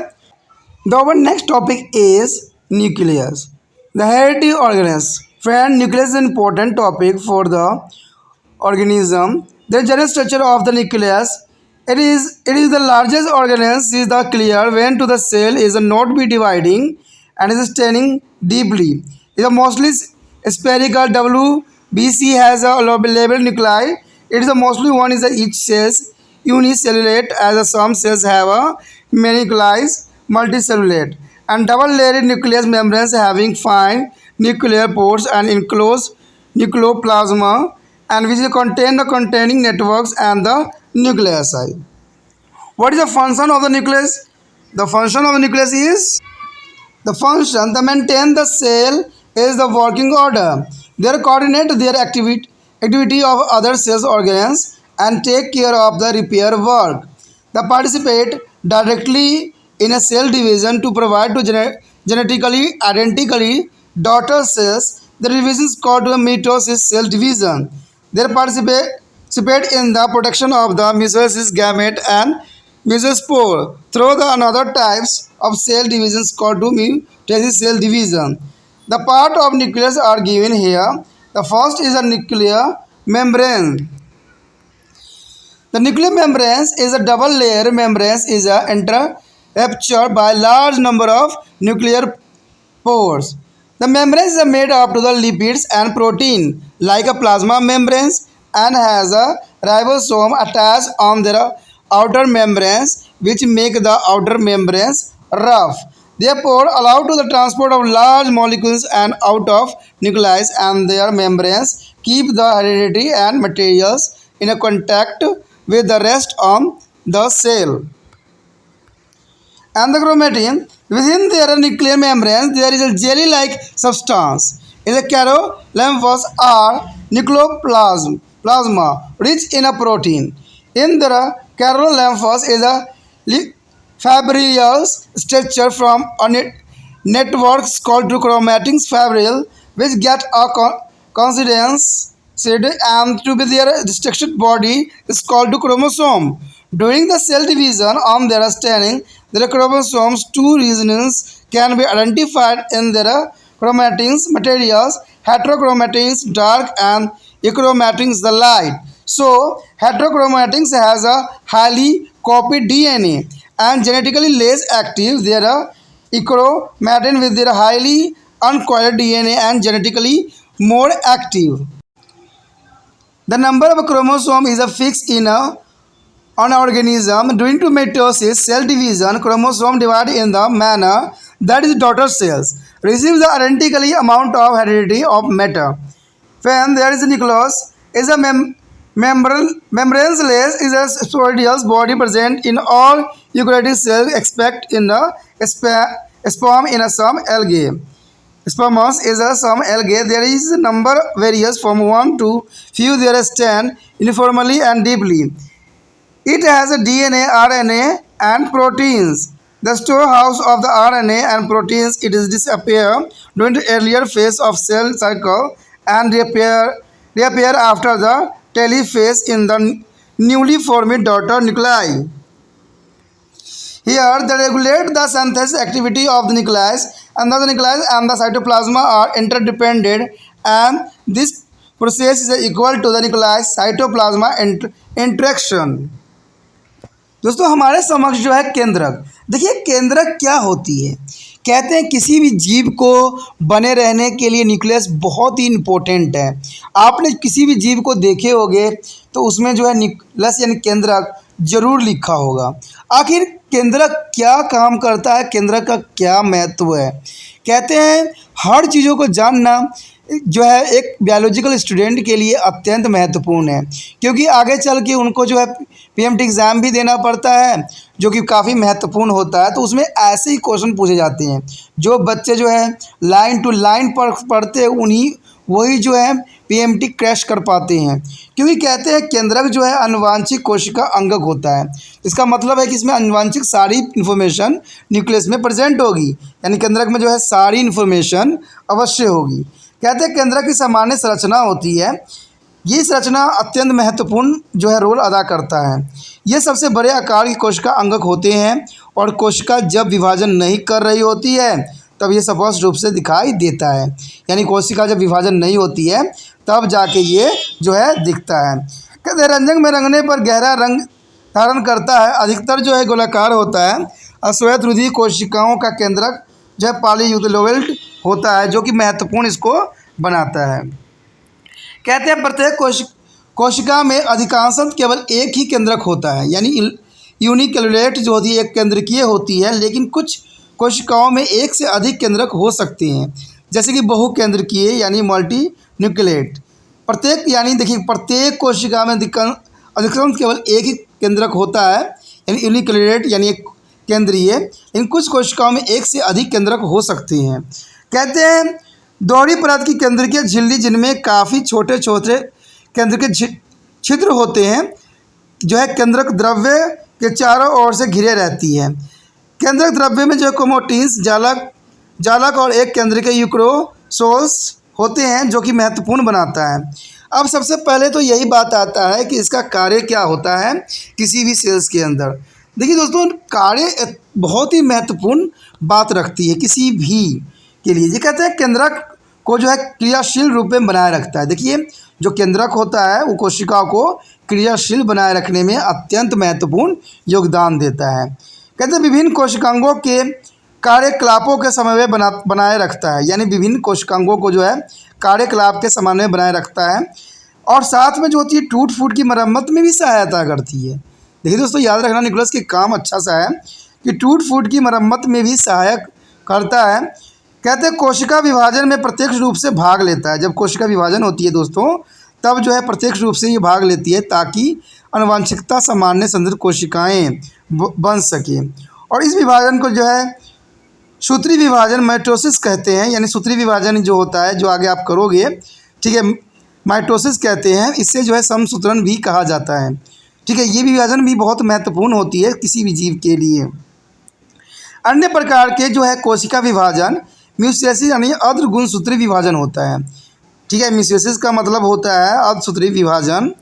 The next topic is nucleus, the hereditary organelles. Friend, nucleus is an important topic for the organism. The general structure of the nucleus. It is the largest organelle. Is the clear when to the cell is not be dividing and is staining deeply. It is mostly spherical. WBC has a labeled nuclei. It is mostly one is each cells unicellulate, as some cells have a many nuclei, multicellulate, and double-layered nucleus membranes having fine nuclear pores and enclosed nucleoplasma, and which contain the containing networks and the nuclei. What is the function of the nucleus? The function of the nucleus is to maintain the cell is the working order. They coordinate their activity of other cells organelles and take care of the repair work. They participate directly in a cell division to provide to genetically identically daughter cells. The division is called mitosis cell division. They participate in the production of the meiosis gamete and meiospore through the another types of cell divisions called mitosis cell division. The part of nucleus are given here. The first is a nuclear membrane. The nuclear membrane is a double layer membrane is interruptured by large number of nuclear pores. The membrane is made up to the lipids and protein like a plasma membrane and has a ribosome attached on their outer membranes, which make the outer membranes rough. therefore allow to the transport of large molecules and out of nuclei and their membranes, keep the heredity and materials in a contact with the rest on the cell. And the chromatin, within their nuclear membranes, there is a jelly-like substance. In the carolymphos are nucleoplasma, rich in a protein. In the carolymphos is a fibrillous structure from a network called chromatin fibril, which get a coincidence and to be their structured body is called chromosome. During the cell division on their staining, their chromosomes, two regions can be identified in their chromatins materials, heterochromatins dark and achromatins the light. So heterochromatins has a highly copied DNA and genetically less active. There are achromatin with their highly uncoiled DNA and genetically more active. The number of chromosomes is a fixed in an organism. During to mitosis, cell division, chromosome divided in the manner that is daughter cells receive the identically amount of heredity of matter. When there is a nucleus, is a membraneless is a sporoidal body present in all eukaryotic cells except in the sperm in some algae. Spermos is a some algae. There is a number varies from 1 to few. There stand uniformly and deeply. It has a DNA, RNA, and proteins. The storehouse of the RNA and proteins it is disappear during the earlier phase of cell cycle and reappear after the telophase in the newly formed daughter nuclei. Here, they regulate the synthesis activity of the nucleus, and the nucleus and the cytoplasm are interdependent, and this process is equal to the nucleus cytoplasma interaction. दोस्तों हमारे समक्ष जो है केंद्रक, देखिए केंद्रक क्या होती है। कहते हैं किसी भी जीव को बने रहने के लिए न्यूक्लियस बहुत ही इम्पोर्टेंट है। आपने किसी भी जीव को देखे होंगे तो उसमें जो है न्यूक्लियस यानी केंद्रक जरूर लिखा होगा। आखिर केंद्रक क्या काम करता है, केंद्रक का क्या महत्व है। कहते हैं हर चीज़ों को जानना जो है एक बायोलॉजिकल स्टूडेंट के लिए अत्यंत महत्वपूर्ण है, क्योंकि आगे चल के उनको जो है पीएमटी एग्ज़ाम भी देना पड़ता है जो कि काफ़ी महत्वपूर्ण होता है। तो उसमें ऐसे ही क्वेश्चन पूछे जाते हैं। जो बच्चे जो है लाइन टू लाइन पढ़ते हैं उन्हीं वही जो है पीएमटी क्रैश कर पाते हैं, क्योंकि कहते हैं केंद्रक जो है आनुवांशिक कोशिका अंगक होता है। इसका मतलब है कि इसमें आनुवांशिक सारी इन्फॉर्मेशन न्यूक्लियस में प्रेजेंट होगी, यानी केंद्रक में जो है सारी इन्फॉर्मेशन अवश्य होगी। कहते हैं केंद्रक की सामान्य संरचना होती है, ये संरचना अत्यंत महत्वपूर्ण जो है रोल अदा करता है। ये सबसे बड़े आकार की कोशिका अंगक होते हैं और कोशिका जब विभाजन नहीं कर रही होती है तब ये स्पष्ट रूप से दिखाई देता है, यानी कोशिका जब विभाजन नहीं होती है तब जाके ये जो है दिखता है। कहते हैं रंजक में रंगने पर गहरा रंग धारण करता है, अधिकतर जो है गोलाकार होता है। अश्वेत रुधिर कोशिकाओं का केंद्रक जो है पॉलीयूथियोलेट होता है, जो कि महत्वपूर्ण इसको बनाता है। कहते हैं प्रत्येक कोशिका में अधिकांशतः केवल एक ही केंद्रक होता है, यानी यूनिकेल्युलेट जो होती है एक केंद्रकीय होती है, लेकिन कुछ कोशिकाओं में एक से अधिक केंद्रक हो सकते हैं, जैसे कि बहुकेंद्रकीय यानी मल्टी न्यूक्लिएट। प्रत्येक यानी देखिए प्रत्येक कोशिका में अधिकतम केवल एक ही केंद्रक होता है, यानी यूनिकेल्युलेट यानी एक केंद्रीय। इन कुछ कोशिकाओं में एक से अधिक केंद्रक हो सकते हैं। कहते हैं दोहरी परत की केंद्रकीय झिल्ली जिनमें काफ़ी छोटे छोटे केंद्रकीय छिद्र होते हैं, जो है केंद्रक द्रव्य के चारों ओर से घिरे रहती है। केंद्रक द्रव्य में जो क्रोमैटिन्स जालक और एक केंद्रकीय यूक्रोसोल्स होते हैं, जो कि महत्वपूर्ण बनाता है। अब सबसे पहले तो यही बात आता है कि इसका कार्य क्या होता है किसी भी सेल्स के अंदर। देखिए दोस्तों कार्य बहुत ही महत्वपूर्ण बात रखती है किसी भी के लिए। ये कहते हैं केंद्रक को जो है क्रियाशील रूप में बनाए रखता है। देखिए जो केंद्रक होता है वो कोशिकाओं को क्रियाशील बनाए रखने में अत्यंत महत्वपूर्ण योगदान देता है। कहते हैं विभिन्न कोशिकांगों के कार्यकलापों के समन्वय बनाए रखता है, यानी विभिन्न कोशिकांगों को जो है कार्यकलाप के समन्वय बनाए रखता है, और साथ में जो होती है टूट फूट की मरम्मत में भी सहायता करती है। देखिए दोस्तों याद रखना न्यूक्लियस के काम अच्छा सा है कि टूट फूट की मरम्मत में भी सहायक करता है। कहते हैं कोशिका विभाजन में प्रत्यक्ष रूप से भाग लेता है। जब कोशिका विभाजन होती है दोस्तों, तब जो है प्रत्यक्ष रूप से ये भाग लेती है ताकि आनुवंशिकता सामान्य संदर्भ कोशिकाएं बन सके। और इस विभाजन को जो है सूत्री विभाजन माइटोसिस कहते हैं। यानी सूत्री विभाजन जो होता है, जो आगे आप करोगे, ठीक है, माइटोसिस कहते हैं। इससे जो है समसूत्रण भी कहा जाता है। ठीक है, ये विभाजन भी बहुत महत्वपूर्ण होती है किसी भी जीव के लिए। अन्य प्रकार के जो है कोशिका विभाजन म्यूसियोसिस यानी अर्धगुणसूत्री विभाजन होता है। ठीक है, म्यूसियोसिस का मतलब होता है अर्धसूत्री विभाजन,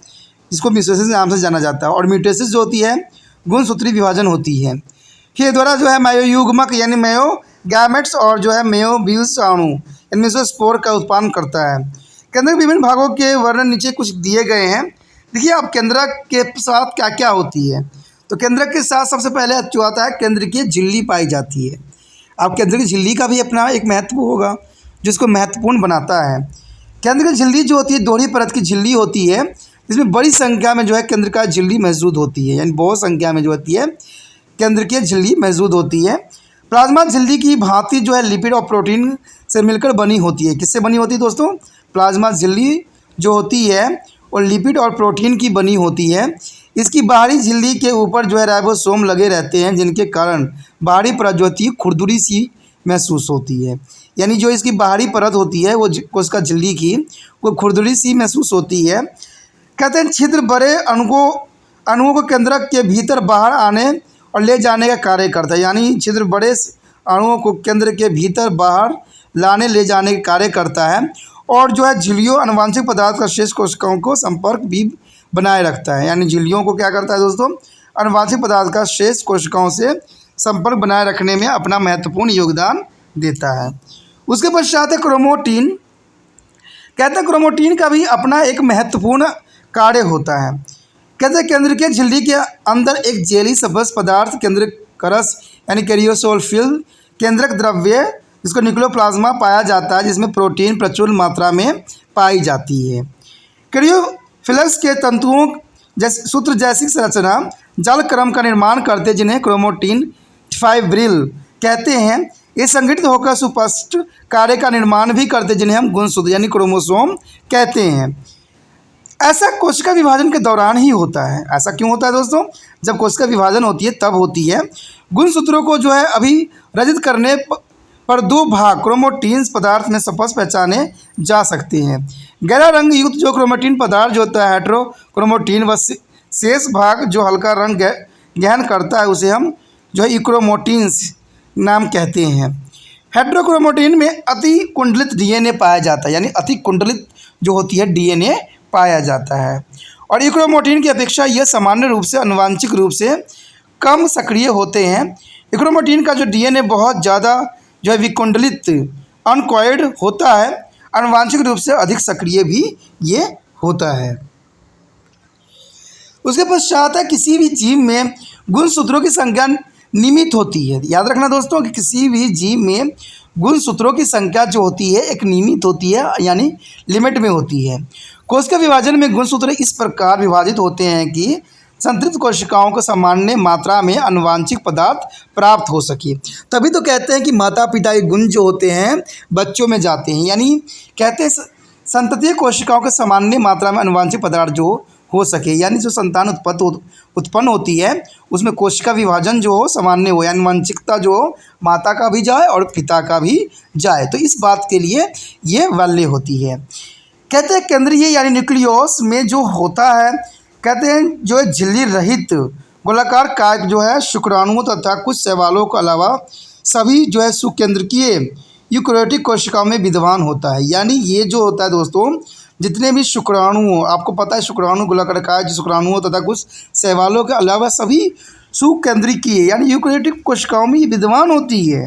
जिसको म्यूसियोसिस नाम से जाना जाता है। और म्यूटेसिस जो होती है गुणसूत्री विभाजन होती है। के द्वारा जो है मेयोयुग्मक यानी मेयो गैमेट्स और जो है मेयोब्यूल्स अणु इनमें से स्पोर का उत्पादन करता है। केंद्रक विभिन्न भागों के वर्णन नीचे कुछ दिए गए हैं। देखिए अब केंद्रक के साथ क्या क्या होती है। तो केंद्रक के साथ सबसे पहले जो आता है केंद्रकीय झिल्ली पाई जाती है। अब केंद्रकीय झिल्ली का भी अपना एक महत्व होगा जिसको महत्वपूर्ण बनाता है। केंद्रकीय झिल्ली जो होती है दोहरी परत की झिल्ली होती है, इसमें बड़ी संख्या में जो है केंद्रकीय झिल्ली मौजूद होती है। यानी बहुत संख्या में जो होती है केंद्रकीय झिल्ली मौजूद होती है। प्लाज्मा झिल्ली की भांति जो है लिपिड और प्रोटीन से मिलकर बनी होती है। किससे बनी होती है दोस्तों? प्लाज्मा झिल्ली जो होती है वो लिपिड और प्रोटीन की बनी होती है। इसकी बाहरी झिल्ली के ऊपर जो है राइबोसोम लगे रहते हैं, जिनके कारण बाहरी परत जो होती है खुरदुरी सी महसूस होती है। यानी जो इसकी बाहरी परत होती है वो कोशिका झिल्ली की वो खुरदुरी सी महसूस होती है। कहते हैं छिद्र बड़े अणुओं को केंद्रक के भीतर बाहर आने और ले जाने का कार्य करता है। यानी छिद्र बड़े अणुओं को केंद्र के भीतर बाहर लाने ले जाने का कार्य करता है। और जो है झिल्लियों आनुवंशिक पदार्थ का शेष कोशिकाओं को संपर्क भी बनाए रखता है। यानी झिल्लियों को क्या करता है दोस्तों? आनुवंशिक पदार्थ का शेष कोशिकाओं से संपर्क बनाए रखने में अपना महत्वपूर्ण योगदान देता है। उसके पश्चात है क्रोमोटीन। कहते हैं क्रोमोटीन का भी अपना एक महत्वपूर्ण कार्य होता है। कहते हैं केंद्रकीय झिल्ली के अंदर एक जेली सब्ज पदार्थ केंद्रक रस यानी कैरियोसोल फिल केंद्रक द्रव्य जिसको न्यूक्लियोप्लाज्मा पाया जाता है, जिसमें प्रोटीन प्रचुर मात्रा में पाई जाती है। कैरियोफिलस के तंतुओं जैसे सूत्र जैसी संरचना जल क्रम का निर्माण करते हैं, जिन्हें क्रोमोटीन फाइब्रिल कहते हैं। ये संगठित होकर सुस्पष्ट कार्य का निर्माण भी करते हैं, जिन्हें हम गुणसूत्र यानी क्रोमोसोम कहते हैं। ऐसा कोशिका विभाजन के दौरान ही होता है। ऐसा क्यों होता है दोस्तों? जब कोशिका विभाजन होती है तब होती है। गुणसूत्रों को जो है अभी रजित करने पर दो भाग क्रोमोटीन्स पदार्थ में स्पष्ट पहचाने जा सकते हैं। गहरा रंग युक्त जो क्रोमोटीन पदार्थ जो होता है हेट्रोक्रोमोटीन व शेष भाग जो हल्का रंग गहन करता है उसे हम जो है इक्रोमोटीन्स नाम कहते हैं। हेट्रोक्रोमोटीन में अति कुंडलित डीएनए पाया जाता है। यानी अति कुंडलित जो होती है डीएनए पाया जाता है। और इक्रोमोटीन की अपेक्षा यह सामान्य रूप से आनुवंशिक रूप से कम सक्रिय होते हैं। इक्रोमोटीन का जो डीएनए बहुत ज़्यादा जो है विकुंडलित अनकॉइल्ड होता है, आनुवंशिक रूप से अधिक सक्रिय भी ये होता है। उसके पश्चात है किसी भी जीव में गुणसूत्रों की संख्या नियमित होती है। याद रखना दोस्तों कि किसी भी जीव में गुणसूत्रों की संख्या जो होती है एक नियमित होती है, यानी लिमिट में होती है। कोशिका विभाजन में गुणसूत्र इस प्रकार विभाजित होते हैं कि संतृप्त कोशिकाओं को सामान्य मात्रा में आनुवंशिक पदार्थ प्राप्त हो सके। तभी तो कहते हैं कि माता पिता के गुण जो होते हैं बच्चों में जाते हैं। यानी कहते हैं संततीय कोशिकाओं के सामान्य मात्रा में आनुवंशिक पदार्थ जो हो सके, यानी जो संतान उत्पन्न होती है उसमें कोशिका विभाजन जो हो सामान्य हो, यानी आनुवंशिकता जो हो माता का भी जाए और पिता का भी जाए। तो इस बात के लिए ये वैल्य होती है। कहते हैं केंद्रीय यानी न्यूक्लियस में जो होता है, कहते हैं जो झिल्ली रहित गोलाकार कायक जो है शुक्राणुओं तथा कुछ शैवालों के अलावा सभी जो है सुकेंद्रकीय यूकेरियोटिक कोशिकाओं में विद्यमान होता है। यानी ये जो होता है दोस्तों जितने भी शुक्राणु, आपको पता है शुक्राणु गोलाकार कायक शुक्राणुओं तथा कुछ शैवालों के अलावा सभी सुकेंद्रकीय यानी यूकेरियोटिक कोशिकाओं में विद्यमान होती है।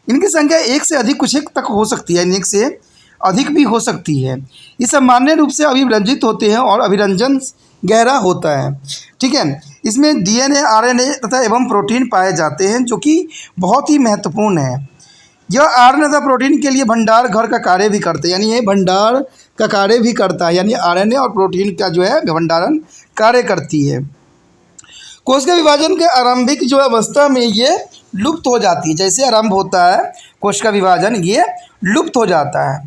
इनकी संख्या एक से अधिक कुछ एक तक हो सकती है, यानी एक से अधिक भी हो सकती है। ये सामान्य रूप से अभिरंजित होते हैं और अभिरंजन गहरा होता है। ठीक है, इसमें डीएनए आरएनए तथा एवं प्रोटीन पाए जाते हैं जो कि बहुत ही महत्वपूर्ण है। यह आरएनए तथा प्रोटीन के लिए भंडार घर का कार्य भी करते हैं। यानी ये भंडार का कार्य भी करता है, यानी आरएनए और प्रोटीन का जो है भंडारण कार्य करती है। कोशिका विभाजन के आरंभिक जो अवस्था में ये लुप्त हो जाती है। जैसे आरंभ होता है कोशिका विभाजन ये लुप्त हो जाता है।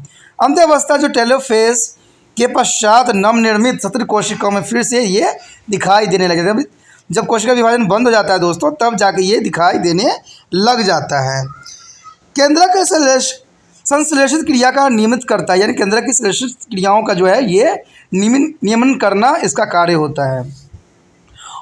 अंत्यावस्था जो टेलोफेज के पश्चात नवनिर्मित सतत कोशिकाओं में फिर से ये दिखाई देने लगे। जब कोशिका विभाजन बंद हो जाता है दोस्तों, तब जाके ये दिखाई देने लग जाता है। केंद्रक संश्लेषित क्रिया का नियमित करता है, यानी केंद्रक की संश्लेषित क्रियाओं का जो है ये नियमन करना इसका कार्य होता है।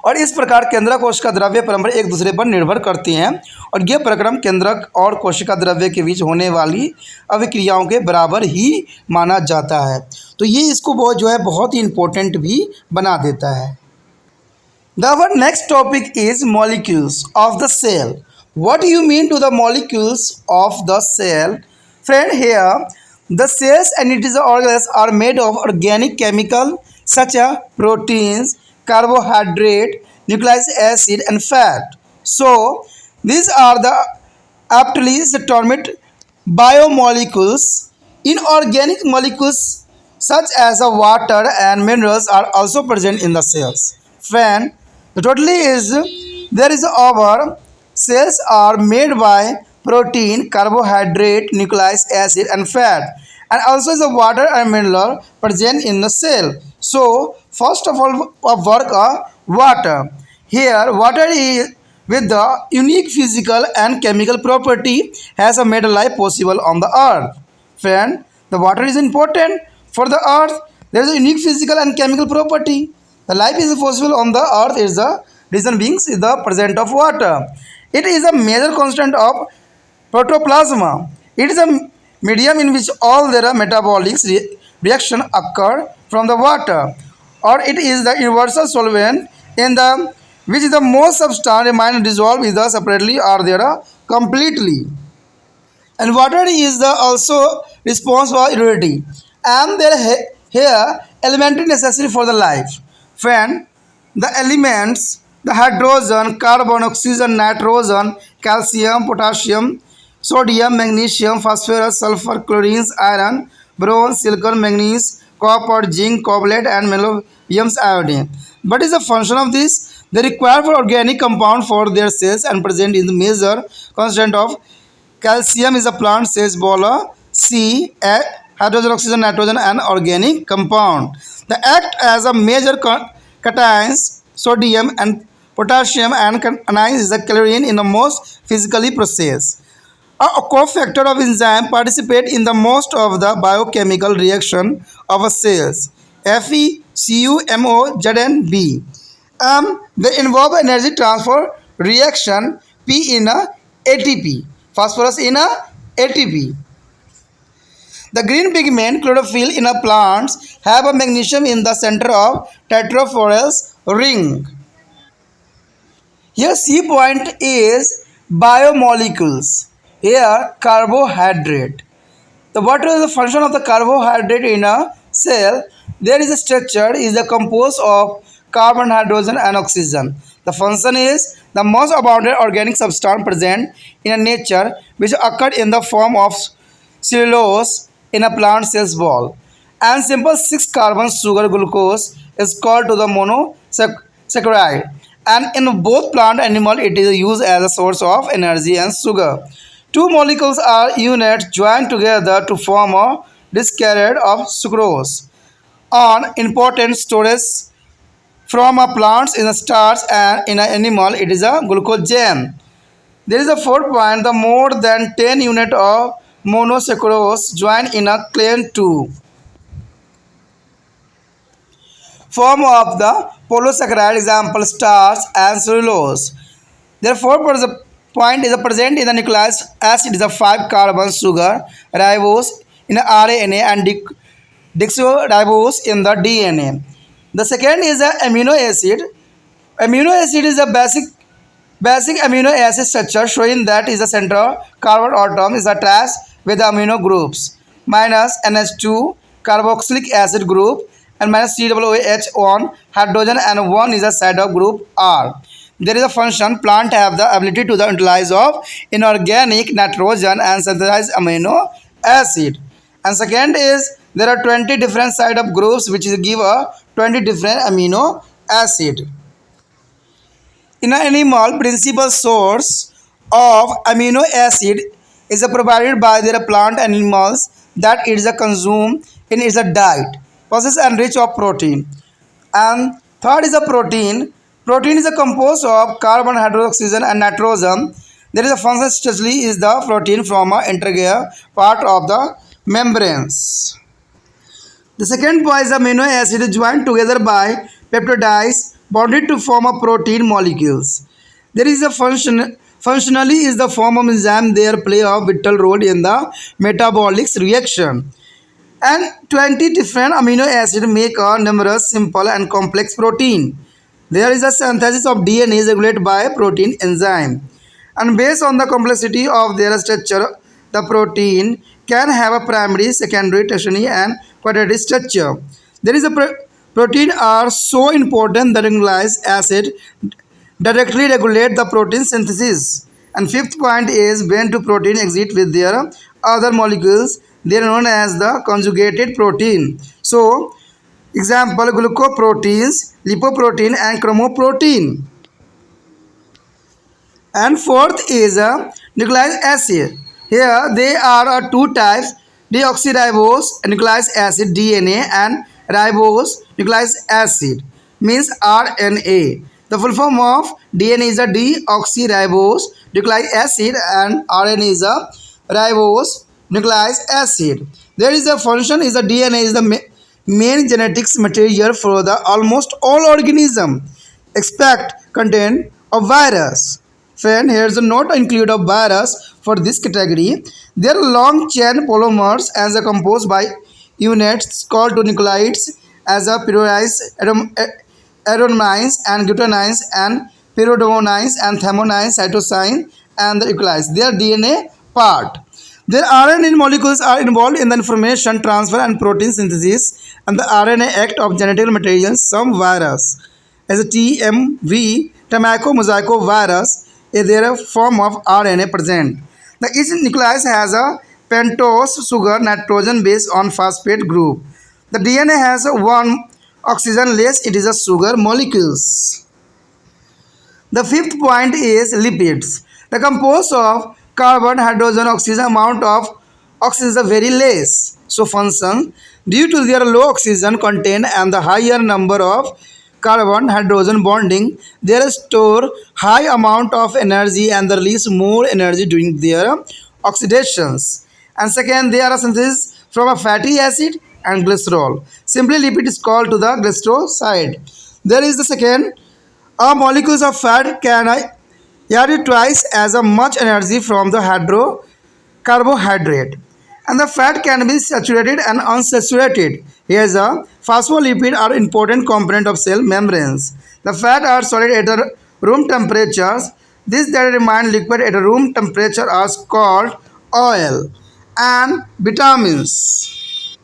और इस प्रकार केंद्रक कोशिका द्रव्य परंपरा एक दूसरे पर निर्भर करती हैं और ये प्रक्रम केंद्रक और कोशिका द्रव्य के बीच होने वाली अभिक्रियाओं के बराबर ही माना जाता है। तो ये इसको बहुत जो है बहुत ही इम्पोर्टेंट भी बना देता है। Our next topic is molecules of the cell. What do you mean to the molecules of the cell? Friend, here the cells and its organs are made of organic chemical such as proteins, carbohydrate, nucleic acid and fat. So these are the aptly termed biomolecules. Inorganic molecules such as water and minerals are also present in the cells. Friend, the totally is there is our cells are made by protein, carbohydrate, nucleic acid and fat, and also is a water and mineral present in the cell. So first of all work water. Here water is with the unique physical and chemical property has made life possible on the earth. Friend, the water is important for the earth. There is a unique physical and chemical property. The life is possible on the earth is the reason being is the presence of water. It is a major constant of protoplasma. It is a medium in which all their metabolic reaction occur from the water, or it is the universal solvent in the which the most substance remain dissolved either separately or there completely. And water is the also responsible for immunity and their here elementary necessary for the life. Friend, the elements, the hydrogen, carbon, oxygen, nitrogen, calcium, potassium, sodium, magnesium, phosphorus, sulfur, chlorine, iron, bronze, silicon, manganese, copper, zinc, cobalt, and molybdenum iodine. What is the function of this? They require for organic compound for their cells and present in the major constant of calcium is a plant cells bola C hydrogen, oxygen, nitrogen, and organic compound. They act as a major cations, sodium and potassium, and anion is the chlorine in the most physically process. A cofactor of enzyme participate in the most of the biochemical reaction of a cells. Fe, Cu, Mo, Zn, they involve energy transfer reaction P in a ATP, phosphorus in a ATP. The green pigment chlorophyll in a plants have a magnesium in the center of tetraphorus ring. Here C point is biomolecules. Here carbohydrate. What is the function of the carbohydrate in a cell? There is a structure is composed of carbon, hydrogen and oxygen. The function is the most abundant organic substance present in a nature which occur in the form of cellulose in a plant cell's wall. And simple 6 carbon sugar glucose is called to the monosaccharide. And in both plant and animal it is used as a source of energy and sugar. Two molecules are units joined together to form a discard of sucrose. On important storage from a plants in a starch and in an animal it is a glucogen. There is a fourth point, the more than 10 unit of monosaccharose joined in a clan 2 form of the polysaccharide, example starch and cellulose. Therefore, the point is present in the nucleic acid is a 5 carbon sugar ribose in the RNA and deoxyribose in the DNA. The second is the amino acid. Amino acid is a basic amino acid structure showing that is the central carbon atom is attached with the amino groups minus NH2 carboxylic acid group and minus COOH1 hydrogen and 1 is a side of group R. There is a function plant have the ability to the utilize of inorganic nitrogen and synthesize amino acid. And second is there are 20 different side of groups which is give a 20 different amino acid. In an animal, principal source of amino acid is provided by their plant animals that it is consumed in its diet. Process and rich of protein. And third is a protein. Protein is a composed of carbon, hydrogen, oxygen, and nitrogen. There is a function especially is the protein from a integral part of the membranes. The second point is amino acid joined together by peptides bonded to form a protein molecules. There is a functionally is the form of enzyme there play a vital role in the metabolic reaction. And 20 different amino acids make a numerous simple and complex protein. There is a synthesis of DNA regulated by a protein enzyme. And based on the complexity of their structure, the protein can have a primary, secondary, tertiary, and quaternary structure. There is a protein are so important that nucleic acid directly regulate the protein synthesis. And fifth point is when two protein exit with their other molecules, they are known as the conjugated protein. So, example glucoproteins, lipoprotein, and chromoprotein. And fourth is a nucleic acid. Here they are two types, deoxyribose nucleic acid DNA and ribose nucleic acid means RNA. The full form of DNA is a deoxyribose nucleic acid and RNA is a ribose nucleic acid. There is a function is the DNA is the main genetics material for the almost all organism except contain a virus. Friend, here's a note include a virus for this category. There are long chain polymers as a composed by units called to nucleides as a pyridines, adenines and glutamines and pyridines and thymines, cytosine and the nucleides. Their DNA part. Their RNA molecules are involved in the information transfer and protein synthesis and the RNA act of genetic materials. Some virus as a TMV, tobacco mosaico virus, is there a form of RNA present. The each nucleus has a pentose sugar nitrogen base on phosphate group. The DNA has one oxygen less, it is a sugar molecules. The fifth point is lipids. The composed of carbon, hydrogen, oxygen amount of oxygen is very less. So function due to their low oxygen content and the higher number of carbon hydrogen bonding, they store high amount of energy and they release more energy during their oxidations. And second, they are synthesis from a fatty acid and glycerol. Simply lipid is called to the glycerol side. There is the second, molecules of fat can add twice as much energy from the carbohydrate. And the fat can be saturated and unsaturated. Here's a phospholipid are important component of cell membranes. The fat are solid at the room temperatures. This that remain liquid at room temperature are called oil. And vitamins.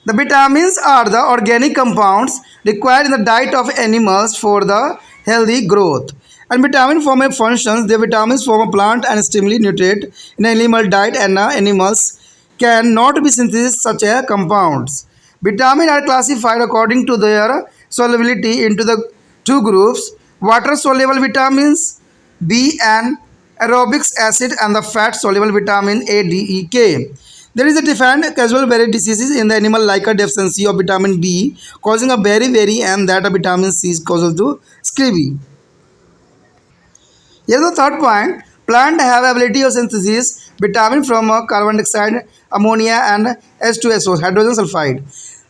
The vitamins are the organic compounds required in the diet of animals for the healthy growth. And vitamin form a functions. The vitamins form a plant and stimulate nutrient in animal diet and animals cannot be synthesized such a compounds. Vitamins are classified according to their solubility into the two groups: water soluble vitamins B and aerobic acid and the fat soluble vitamin A, D, E, K. There is a defined casual berry diseases in the animal like a deficiency of vitamin B causing a beriberi and that a vitamin C is causal to scurvy. Here is the third point. Plant have ability of synthesis vitamin from carbon dioxide, ammonia and H2SO, hydrogen sulfide.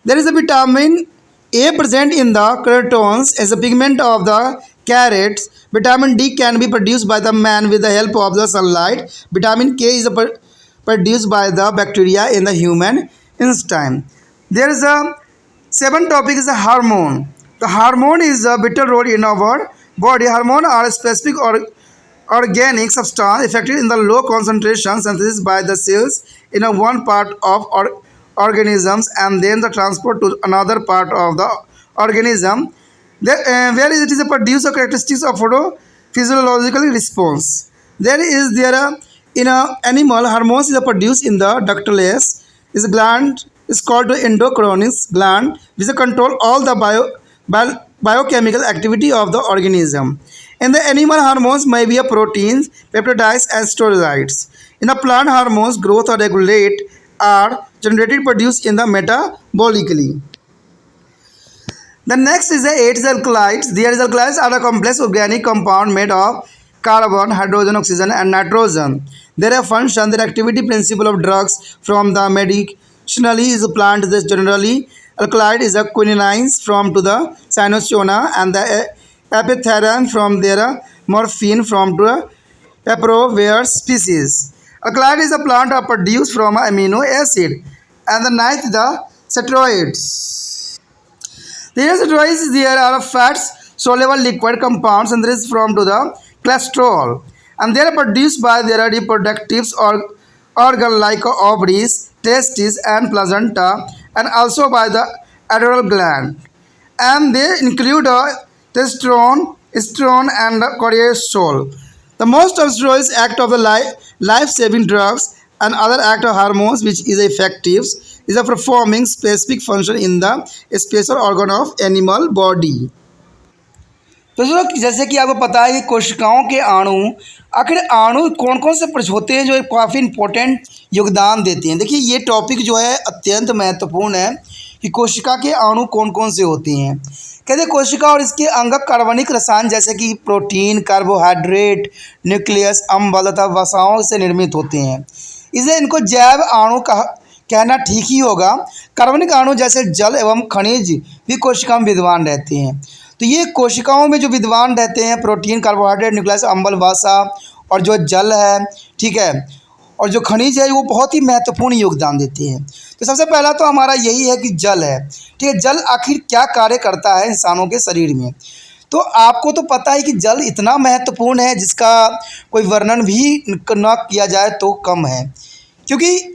There is a vitamin A present in the carotenoids as a pigment of the carrots. Vitamin D can be produced by the man with the help of the sunlight. Vitamin K is produced by the bacteria in the human intestine. There is a seventh topic is a hormone. The hormone is a vital role in our body. Hormone are specific or organic substance effective in the low concentration synthesis by the cells in a one part of organisms and then the transport to another part of the organism where it is a producer characteristics of physiological response. There in a animal hormones is produced in the ductless is a gland is called the endocrine gland which control all the biochemical activity of the organism. In the animal hormones may be a proteins, peptides and steroids. In a plant, hormones growth or regulate are generated produced in the metabolically. The next is the Aedes alkaloids. The Aedes alkaloids are a complex organic compound made of carbon, hydrogen, oxygen, and nitrogen. Their function, their activity principle of drugs from the medicinally is a plant. This generally alkaloid is a quinine from to the cyanochona and the epitherium from their morphine from to Aproveus species. Alkaloid is a plant produced from amino acid, and the ninth the steroids. The steroids there are fats soluble liquid compounds and this is from to the cholesterol, and they are produced by their reproductive organ like ovaries, testes, and placenta, and also by the adrenal gland, and they include testosterone, estrone, and cortisol. The most of steroids act of the life-saving drugs and other act of hormones which is effective is a performing specific function in the special organ of animal body. दोस्तों जैसे कि आपको पता है कि कोशिकाओं के अणु आखिर अणु कौन कौन से होते हैं जो काफ़ी इम्पोर्टेंट योगदान देते हैं। देखिए ये टॉपिक जो है अत्यंत महत्वपूर्ण है कि कोशिका के अणु कौन कौन से होते हैं। कहते हैं कोशिका और इसके अंगक कार्बनिक रसायन जैसे कि प्रोटीन, कार्बोहाइड्रेट, न्यूक्लियस, अम्ल तथा वसाओं से निर्मित होते हैं, इसलिए इनको जैव अणु कहना ठीक ही होगा। कार्बनिक अणु जैसे जल एवं खनिज भी कोशिका में विद्यमान रहते हैं। तो ये कोशिकाओं में जो विद्यमान रहते हैं प्रोटीन, कार्बोहाइड्रेट, न्यूक्लियस, अम्ल, वसा और जो जल है, ठीक है, और जो खनिज है वो बहुत ही महत्वपूर्ण योगदान देते हैं। तो सबसे पहला तो हमारा यही है कि जल है, ठीक है। जल आखिर क्या कार्य करता है इंसानों के शरीर में, तो आपको तो पता है कि जल इतना महत्वपूर्ण है जिसका कोई वर्णन भी न किया जाए तो कम है, क्योंकि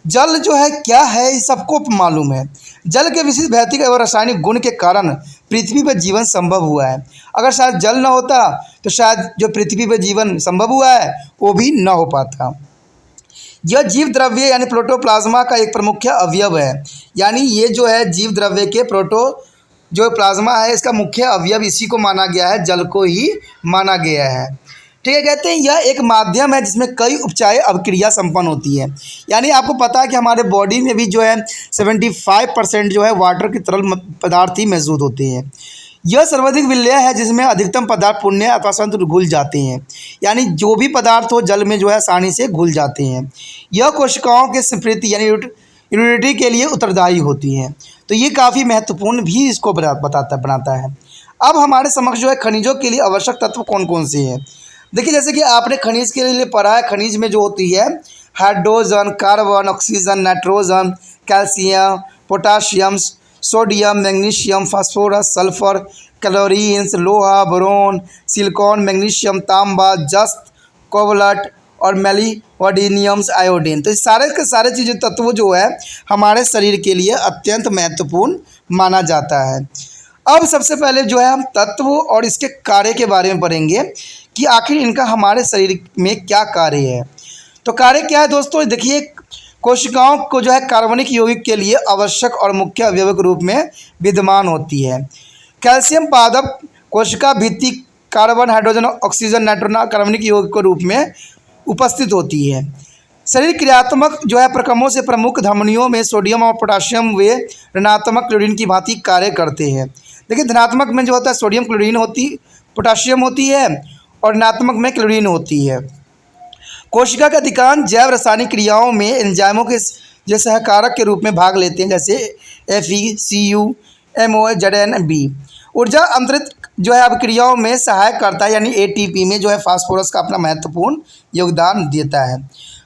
जल जो है क्या है ये सबको मालूम है। जल के विशिष्ट भौतिक एवं रासायनिक गुण के कारण पृथ्वी पर जीवन संभव हुआ है। अगर शायद जल न होता तो शायद जो पृथ्वी पर जीवन संभव हुआ है वो भी न हो पाता। यह जीव द्रव्य यानी प्रोटोप्लाज्मा का एक प्रमुख अवयव है, यानी ये जो है जीव द्रव्य के जो प्लाज्मा है इसका मुख्य अवयव इसी को माना गया है, जल को ही माना गया है, ठीक है। कहते हैं यह एक माध्यम है जिसमें कई उपचाय अभिक्रिया संपन्न होती है, यानी आपको पता है कि हमारे बॉडी में भी जो है 75% जो है वाटर के तरल पदार्थ ही मौजूद होते हैं। यह सर्वाधिक विलेय है जिसमें अधिकतम पदार्थ पुण्य अथवा संत घुल जाते हैं, यानी जो भी पदार्थ हो जल में जो है आसानी से घुल जाते हैं। यह कोशिकाओं के स्मृति यानी इम्यूनिटी के लिए उत्तरदायी होती हैं, तो ये काफ़ी महत्वपूर्ण भी इसको बनाता है। अब हमारे समक्ष जो है खनिजों के लिए आवश्यक तत्व कौन कौन से हैं। देखिए जैसे कि आपने खनिज के लिए पढ़ा है, खनिज में जो होती है hydrogen, carbon, oxygen, nitrogen, calcium, potassium, sodium, magnesium, phosphorus, sulphur, chlorines, लोहा, बोरोन, सिलिकॉन, मैग्नीशियम, तांबा, जस्त, कोबाल्ट और मेलिवोडिनियम्स, आयोडीन। तो सारे के सारे चीज़ें तत्व जो है हमारे शरीर के लिए अत्यंत महत्वपूर्ण माना जाता है। अब सबसे पहले जो है हम तत्व और इसके कार्य के बारे में पढ़ेंगे कि आखिर इनका हमारे शरीर में क्या कार्य है। तो कार्य क्या है दोस्तों, देखिए कोशिकाओं को जो है कार्बनिक यौगिक के लिए आवश्यक और मुख्य अवयव के रूप में विद्यमान होती है। कैल्शियम पादप कोशिका भित्ति कार्बन, हाइड्रोजन, ऑक्सीजन, नाइट्रोजन कार्बनिक यौगिक के रूप में उपस्थित होती है। शरीर क्रियात्मक जो है प्रकमों से प्रमुख धमनियों में सोडियम और पोटाशियम वे ऋणात्मक क्लोरीन की भांति कार्य करते हैं। देखिए धनात्मक में जो होता है सोडियम क्लोरीन पोटाशियम होती है और ऋणात्मक में क्लोरीन होती है। कोशिका के अधिकांश जैव रासायनिक क्रियाओं में एंजाइमों के जो सहकारक के रूप में भाग लेते हैं, जैसे FeCU, MOA, ZnB। ऊर्जा अंतरित जो है अभिक्रियाओं में सहायक करता है, यानी ATP में जो है फास्फोरस का अपना महत्वपूर्ण योगदान देता है।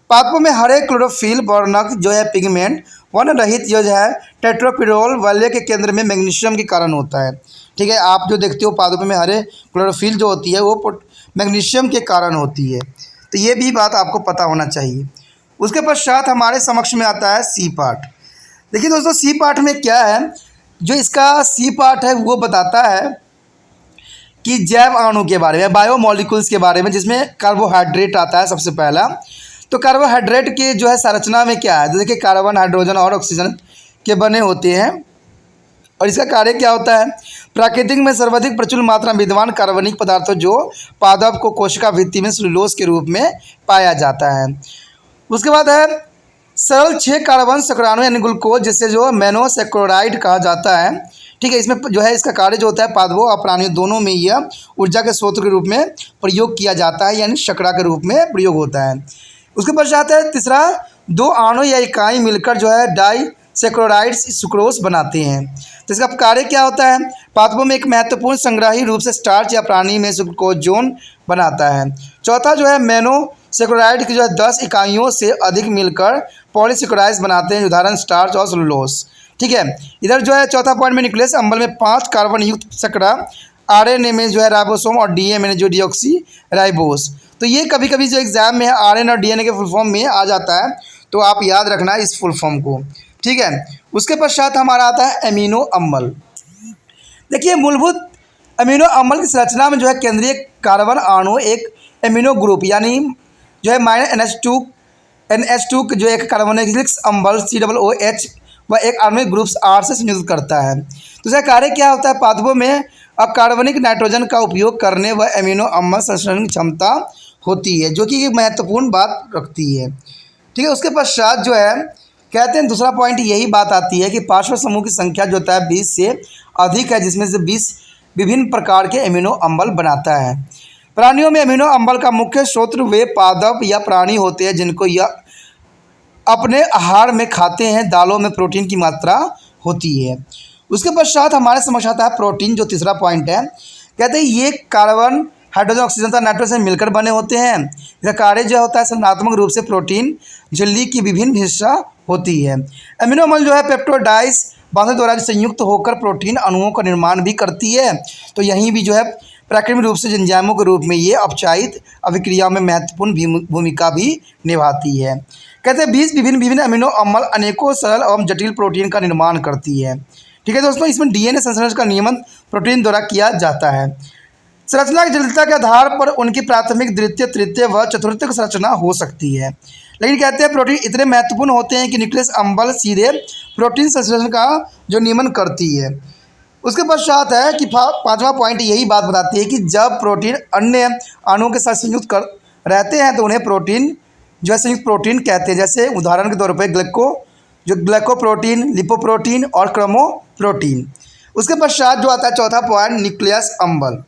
पादपों में हरे क्लोरोफिल वर्णक जो है पिगमेंट वर्ण रहित जो है टेट्रापिरोल वलय के केंद्र में मैग्नीशियम के कारण होता है, ठीक है। आप जो देखते हो पादपों में हरे क्लोरोफिल जो होती है वो मैग्नीशियम के कारण होती है, तो ये भी बात आपको पता होना चाहिए। उसके पश्चात हमारे समक्ष में आता है सी पार्ट। देखिए दोस्तों सी पार्ट में क्या है, जो इसका सी पार्ट है वो बताता है कि जैव अणु के बारे में, बायोमोलिकुल्स के बारे में, जिसमें कार्बोहाइड्रेट आता है सबसे पहला। तो कार्बोहाइड्रेट के जो है संरचना में क्या है, तो देखिए कार्बन, हाइड्रोजन और ऑक्सीजन के बने होते हैं और इसका कार्य क्या होता है। प्राकृतिक में सर्वाधिक प्रचुर मात्रा में विद्यमान कार्बनिक पदार्थों जो पादप को कोशिका भित्ति में सेलुलोज के रूप में पाया जाता है। उसके बाद है सरल 6 कार्बन शुक्राणु यानी ग्लूकोज, जिसे जो मोनोसेक्रोराइड कहा जाता है। ठीक है, इसमें जो है इसका कार्य जो होता है पादपों और प्राणियों दोनों में यह ऊर्जा के स्रोत के रूप में प्रयोग किया जाता है, यानी शर्करा के रूप में प्रयोग होता है। उसके पश्चात है तीसरा, 2 अणु या इकाई मिलकर जो है डाइसेक्रोराइड्स सुक्रोज बनाते हैं। तो इसका कार्य क्या होता है? पादपों में एक महत्वपूर्ण संग्राही रूप से स्टार्च या प्राणी में सुक्रोजोन बनाता है। चौथा जो है मोनोसेक्रोराइड की जो है 10 इकाइयों से अधिक मिलकर पॉलीसेक्रोराइड्स बनाते हैं, उदाहरण स्टार्च और सेलुलोज। ठीक है, इधर जो है चौथा पॉइंट में न्यूक्लियस अम्ल में 5 कार्बन युक्त शर्करा, आरएनए में जो है राइबोसोम और डीएनए में जो डीऑक्सी राइबोस। तो ये कभी कभी जो एग्जाम में है आरएनए और डीएनए के फुल फॉर्म में आ जाता है, तो आप याद रखना इस फुल फॉर्म को। ठीक है, उसके पश्चात हमारा आता है अमीनो अम्ल। देखिए, मूलभूत अमीनो अम्ल की संरचना में जो है केंद्रीय कार्बन अणु एक अमीनो ग्रुप यानी जो है NH2 जो एक कार्बोनिलिक अम्ल COOH व एक आणविक ग्रुप R से संयुक्त करता है। तो इसका कार्य क्या होता है? पादपों में अकार्बनिक नाइट्रोजन का उपयोग करने व अमीनो अम्ल संश्लेषण की क्षमता होती है, जो कि एक महत्वपूर्ण बात रखती है। ठीक है, उसके पश्चात जो है कहते हैं दूसरा पॉइंट यही बात आती है कि पार्श्व समूह की संख्या जो होता है 20 से अधिक है, जिसमें से 20 विभिन्न प्रकार के अमीनो अम्ल बनाता है। प्राणियों में अमीनो अम्ल का मुख्य स्रोत वे पादप या प्राणी होते हैं जिनको यह अपने आहार में खाते हैं। दालों में प्रोटीन की मात्रा होती है। उसके पश्चात हमारे समझ आता है प्रोटीन, जो तीसरा पॉइंट है। कहते हैं ये कार्बन, हाइड्रोजन, ऑक्सीजन तथा नाइट्रोजन मिलकर बने होते हैं। इसका कार्य जो होता है संरचनात्मक रूप से प्रोटीन झिल्ली की विभिन्न हिस्सा होती है। अमीनो अम्ल जो है पेप्टोडाइज बांधों द्वारा संयुक्त होकर प्रोटीन अणुओं का निर्माण भी करती है। तो यहीं भी जो है प्राकृतिक रूप से एंजाइमों के रूप में ये अपचायित अभिक्रिया में महत्वपूर्ण भूमिका भी निभाती है। कहते हैं 20 विभिन्न अमीनो अम्ल अनेकों सरल एवं जटिल प्रोटीन का निर्माण करती है। ठीक है दोस्तों, इसमें डीएनए संश्लेषण का नियमन प्रोटीन द्वारा किया जाता है। संरचना की जटिलता के आधार पर उनकी प्राथमिक, द्वितीय, तृतीय व चतुर्थी संरचना हो सकती है। लेकिन कहते हैं प्रोटीन इतने महत्वपूर्ण होते हैं कि न्यूक्लियस अम्ल सीधे प्रोटीन संश्लेषण का जो नियमन करती है। उसके पश्चात है कि 5वां पॉइंट यही बात बताती है कि जब प्रोटीन अन्य अणुओं के साथ संयुक्त कर रहते हैं तो उन्हें प्रोटीन जो है संयुक्त प्रोटीन कहते हैं। जैसे उदाहरण के तौर पर ग्लाइकोप्रोटीन, लिपोप्रोटीन और क्रोमोप्रोटीन। उसके पश्चात जो आता है चौथा पॉइंट, न्यूक्लियस अम्ल।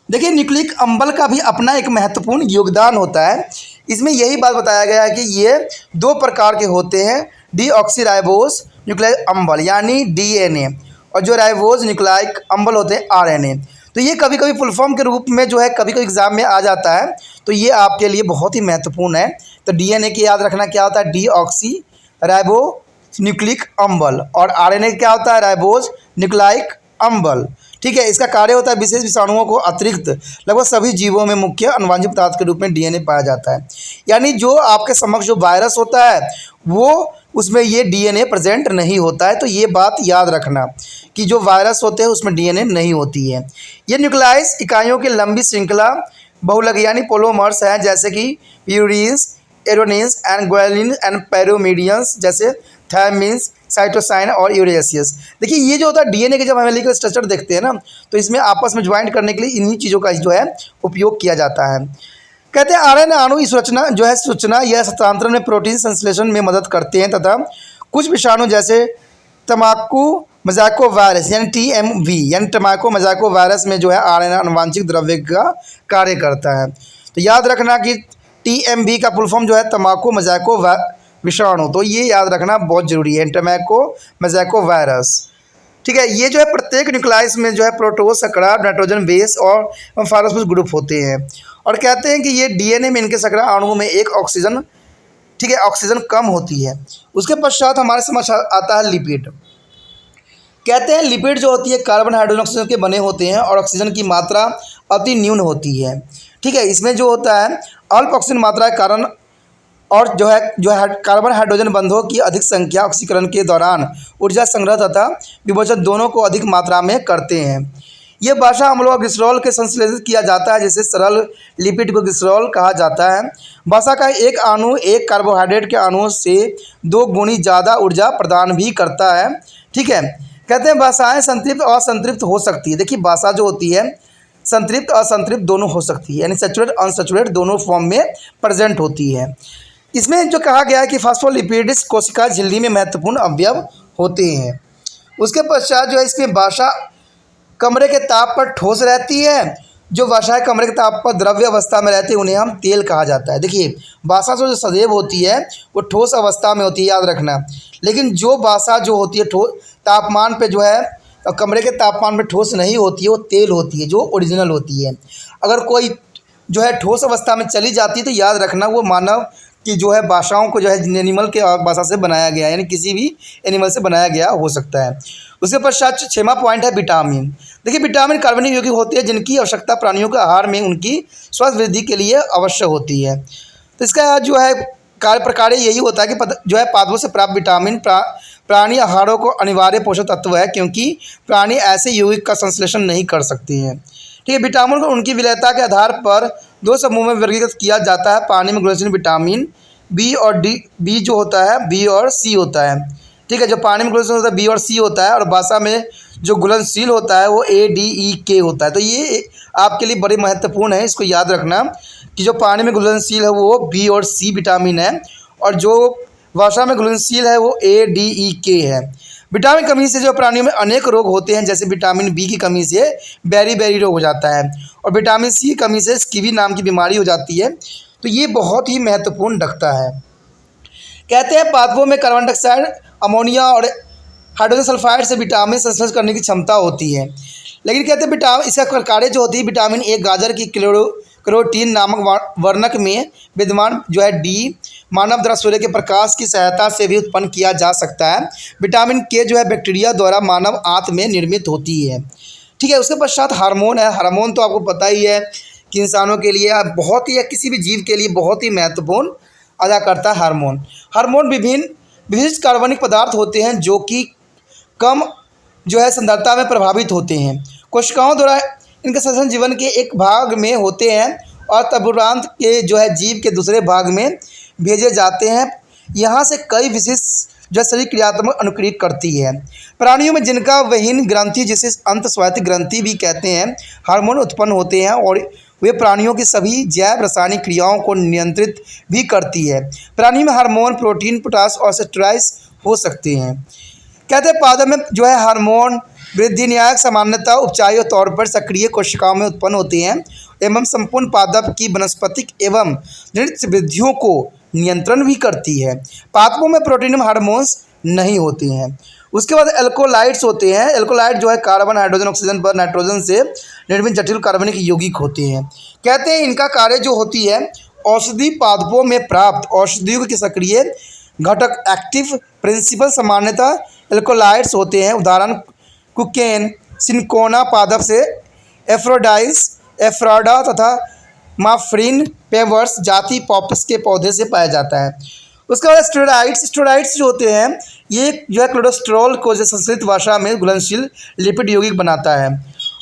देखिए, न्यूक्लिक अम्ल का भी अपना एक महत्वपूर्ण योगदान होता है। इसमें यही बात बताया गया है कि ये 2 प्रकार के होते हैं, डीऑक्सीराइबोस न्यूक्लिक अम्ल यानी डीएनए, और जो राइबोस न्यूक्लिक अम्ल होते हैं आरएनए। तो ये कभी कभी फुल फॉर्म के रूप में जो है कभी कभी एग्जाम में आ जाता है, तो ये आपके लिए बहुत ही महत्वपूर्ण है। तो डीएनए की याद रखना क्या होता है, डीऑक्सी राइबो न्यूक्लिक अम्ल, और आरएनए क्या होता है, राइबोस न्यूक्लिक अम्ल। ठीक है, इसका कार्य होता है विशेष विषाणुओं को अतिरिक्त लगभग सभी जीवों में मुख्य अनुवांशिक पदार्थ के रूप में डीएनए पाया जाता है। यानी जो आपके समक्ष जो वायरस होता है वो उसमें ये डीएनए प्रेजेंट नहीं होता है। तो ये बात याद रखना कि जो वायरस होते हैं उसमें डीएनए नहीं होती है। ये न्यूक्लियस इकाइयों की लंबी श्रृंखला बहुलक यानी पोलोमर्स हैं, जैसे कि प्यूरिन्स, एरोनिन्स एंड ग्वालिन एंड पैरोमीडियंस, जैसे थायमिन्स, साइटोसाइन और यूरेसियस। देखिए, ये जो होता है डीएनए के जब हम हेलिकल स्ट्रक्चर देखते हैं ना, तो इसमें आपस में ज्वाइंट करने के लिए इन्हीं चीज़ों का जो है उपयोग किया जाता है। कहते हैं आरएनए अणु इस रचना जो है सूचना या हस्तांतरण में प्रोटीन संश्लेषण में मदद करते हैं, तथा कुछ विषाणु जैसे तम्बाकू मजाको वायरस यानी TMV यानी टमाको मजाको वायरस में जो है आरएनए अनुवांशिक द्रव्य का कार्य करता है। तो याद रखना कि TMV का फुल फॉर्म जो है तम्बाकू मजाको विषाणु, तो ये याद रखना बहुत जरूरी है, टमाको मजाको वायरस। ठीक है, ये जो है प्रत्येक न्यूक्लियस में जो है प्रोटोस, शर्करा, नाइट्रोजन बेस और फास्फोरस ग्रुप होते हैं। और कहते हैं कि ये डीएनए में इनके शर्करा अणुओं में एक ऑक्सीजन, ठीक है, ऑक्सीजन कम होती है। उसके पश्चात हमारे समझ आता है लिपिड। कहते हैं लिपिड जो होती है कार्बन, हाइड्रोजन, ऑक्सीजन के बने होते हैं और ऑक्सीजन की मात्रा अति न्यून होती है। ठीक है, इसमें जो होता है अल्प ऑक्सीजन मात्रा के कारण और जो है कार्बन हाइड्रोजन बंधों की अधिक संख्या ऑक्सीकरण के दौरान ऊर्जा संग्रह तथा विभोजन दोनों को अधिक मात्रा में करते हैं। ये भाषा अम्लों और ग्लिसरॉल के संश्लेषित किया जाता है, जिसे सरल लिपिड को ग्लिसरॉल कहा जाता है। भाषा का एक अणु एक कार्बोहाइड्रेट के अणुओं से 2 गुनी ज़्यादा ऊर्जा प्रदान भी करता है। ठीक है, कहते हैं भाषाएँ संतृप्त और असंतृप्त हो सकती है। देखिए, भाषा जो होती है संतृप्त असंतृप्त दोनों हो सकती है, यानी सैचुरेट अनसैचुरेट दोनों फॉर्म में प्रेजेंट होती है। इसमें जो कहा गया है कि फॉस्फोलिपिड्स कोशिका झिल्ली में महत्वपूर्ण अवयव होते हैं। उसके पश्चात जो है इसमें भाषा कमरे के ताप पर ठोस रहती है। जो भाषाएं कमरे के ताप पर द्रव्य अवस्था में रहती है उन्हें हम तेल कहा जाता है। देखिए भाषा जो सदैव होती है वो ठोस अवस्था में होती है, याद रखना। लेकिन जो भाषा जो होती है तापमान पे जो है कमरे के तापमान पे ठोस नहीं होती है, वो तेल होती है जो ओरिजिनल होती है। अगर कोई जो है ठोस अवस्था में चली जाती है तो याद रखना वो मानव की जो है भाषाओं को जो है एनिमल के भाषा से बनाया गया, यानी किसी भी एनिमल से बनाया गया हो सकता है। उसके पश्चात 6वां पॉइंट है विटामिन। देखिए विटामिन कार्बनिक यौगिक होते हैं जिनकी आवश्यकता प्राणियों के आहार में उनकी स्वास्थ्य वृद्धि के लिए अवश्य होती है। तो इसका जो है कार्य प्रकार यही होता है कि जो है पादपों से प्राप्त विटामिन प्राणी आहारों को अनिवार्य पोषक तत्व है, क्योंकि प्राणी ऐसे यौगिक का संश्लेषण नहीं कर सकते हैं। ठीक है, विटामिन को उनकी विलेयता के आधार पर 2 समूह में वर्गीकृत किया जाता है। पानी में घुलनशील विटामिन बी और डी, बी जो होता है बी और सी होता है। ठीक है, जो पानी में घुलनशील होता है बी और सी होता है, और भाषा में जो घुलनशील होता है वो ADE-K होता है। तो ये आपके लिए बड़े महत्वपूर्ण है, इसको याद रखना कि जो पानी में घुलनशील है वो बी और सी विटामिन है, और जो भाषा में घुलनशील है वो ADE-K है। विटामिन कमी से जो प्राणियों में अनेक रोग होते हैं, जैसे विटामिन बी की कमी से बेरी रोग हो जाता है, और विटामिन सी की कमी से स्कीवी नाम की बीमारी हो जाती है। तो ये बहुत ही महत्वपूर्ण रखता है। कहते हैं पादपों में कार्बन डाइऑक्साइड, अमोनिया और हाइड्रोजन सल्फाइड से विटामिन संश्लेषण करने की क्षमता होती है। लेकिन कहते हैं विटामिन इसका कार्य जो होती है विटामिन ए गाजर की कैरोटीन नामक वर्णक में विद्यमान जो है डी मानव द्वारा सूर्य के प्रकाश की सहायता से भी उत्पन्न किया जा सकता है। विटामिन के जो है बैक्टीरिया द्वारा मानव आंत में निर्मित होती है। ठीक है, उसके पश्चात हार्मोन है। हार्मोन तो आपको पता ही है कि इंसानों के लिए बहुत ही या किसी भी जीव के लिए बहुत ही महत्वपूर्ण अदा करता है हार्मोन। हार्मोन विभिन्न कार्बनिक पदार्थ होते हैं जो कि कम जो है सांद्रता में प्रभावित होते हैं। कोशिकाओं द्वारा इनके संश्लेषण जीवन के एक भाग में होते हैं और तदुपरांत के जो है जीव के दूसरे भाग में भेजे जाते हैं। यहाँ से कई विशेष जो शरीर क्रियात्मक अनुक्रिया करती है। प्राणियों में जिनका वहीन ग्रंथि जिसे अंतस्वायत्त ग्रंथि भी कहते हैं हार्मोन उत्पन्न होते हैं, और वे प्राणियों की सभी जैव रासायनिक क्रियाओं को नियंत्रित भी करती है। प्राणी में हार्मोन प्रोटीन, पोटास और स्टेरॉइड्स हो सकते हैं। कहते हैं पादप में जो है हार्मोन वृद्धि न्यायक सामान्यतः उपचारीय तौर पर सक्रिय कोशिकाओं में उत्पन्न होते हैं एवं संपूर्ण पादप की वनस्पतिक एवं नृत्य वृद्धियों को नियंत्रण भी करती है। पादपों में प्रोटीन हार्मोन्स नहीं होते हैं। उसके बाद एल्कोलाइड्स होते हैं। एल्कोलाइड जो है कार्बन, हाइड्रोजन, ऑक्सीजन पर नाइट्रोजन से निर्मित जटिल कार्बनिक यौगिक होते हैं। कहते हैं इनका कार्य जो होती है औषधि पादपों में प्राप्त औषधियों के सक्रिय घटक एक्टिव प्रिंसिपल सामान्यतः एल्कोलाइड्स होते हैं। उदाहरण कुकेन, सिनकोना पादप से एफ्रोडाइस, एफ्राडा तथा माफ्रिन पेवर्स जाति पॉपस के पौधे से पाया जाता है। उसके बाद स्टेरॉइड्स जो होते हैं ये जो है कोलेस्ट्रॉल को जो संस्कृत भाषा में घुलनशील लिपिड यौगिक बनाता है,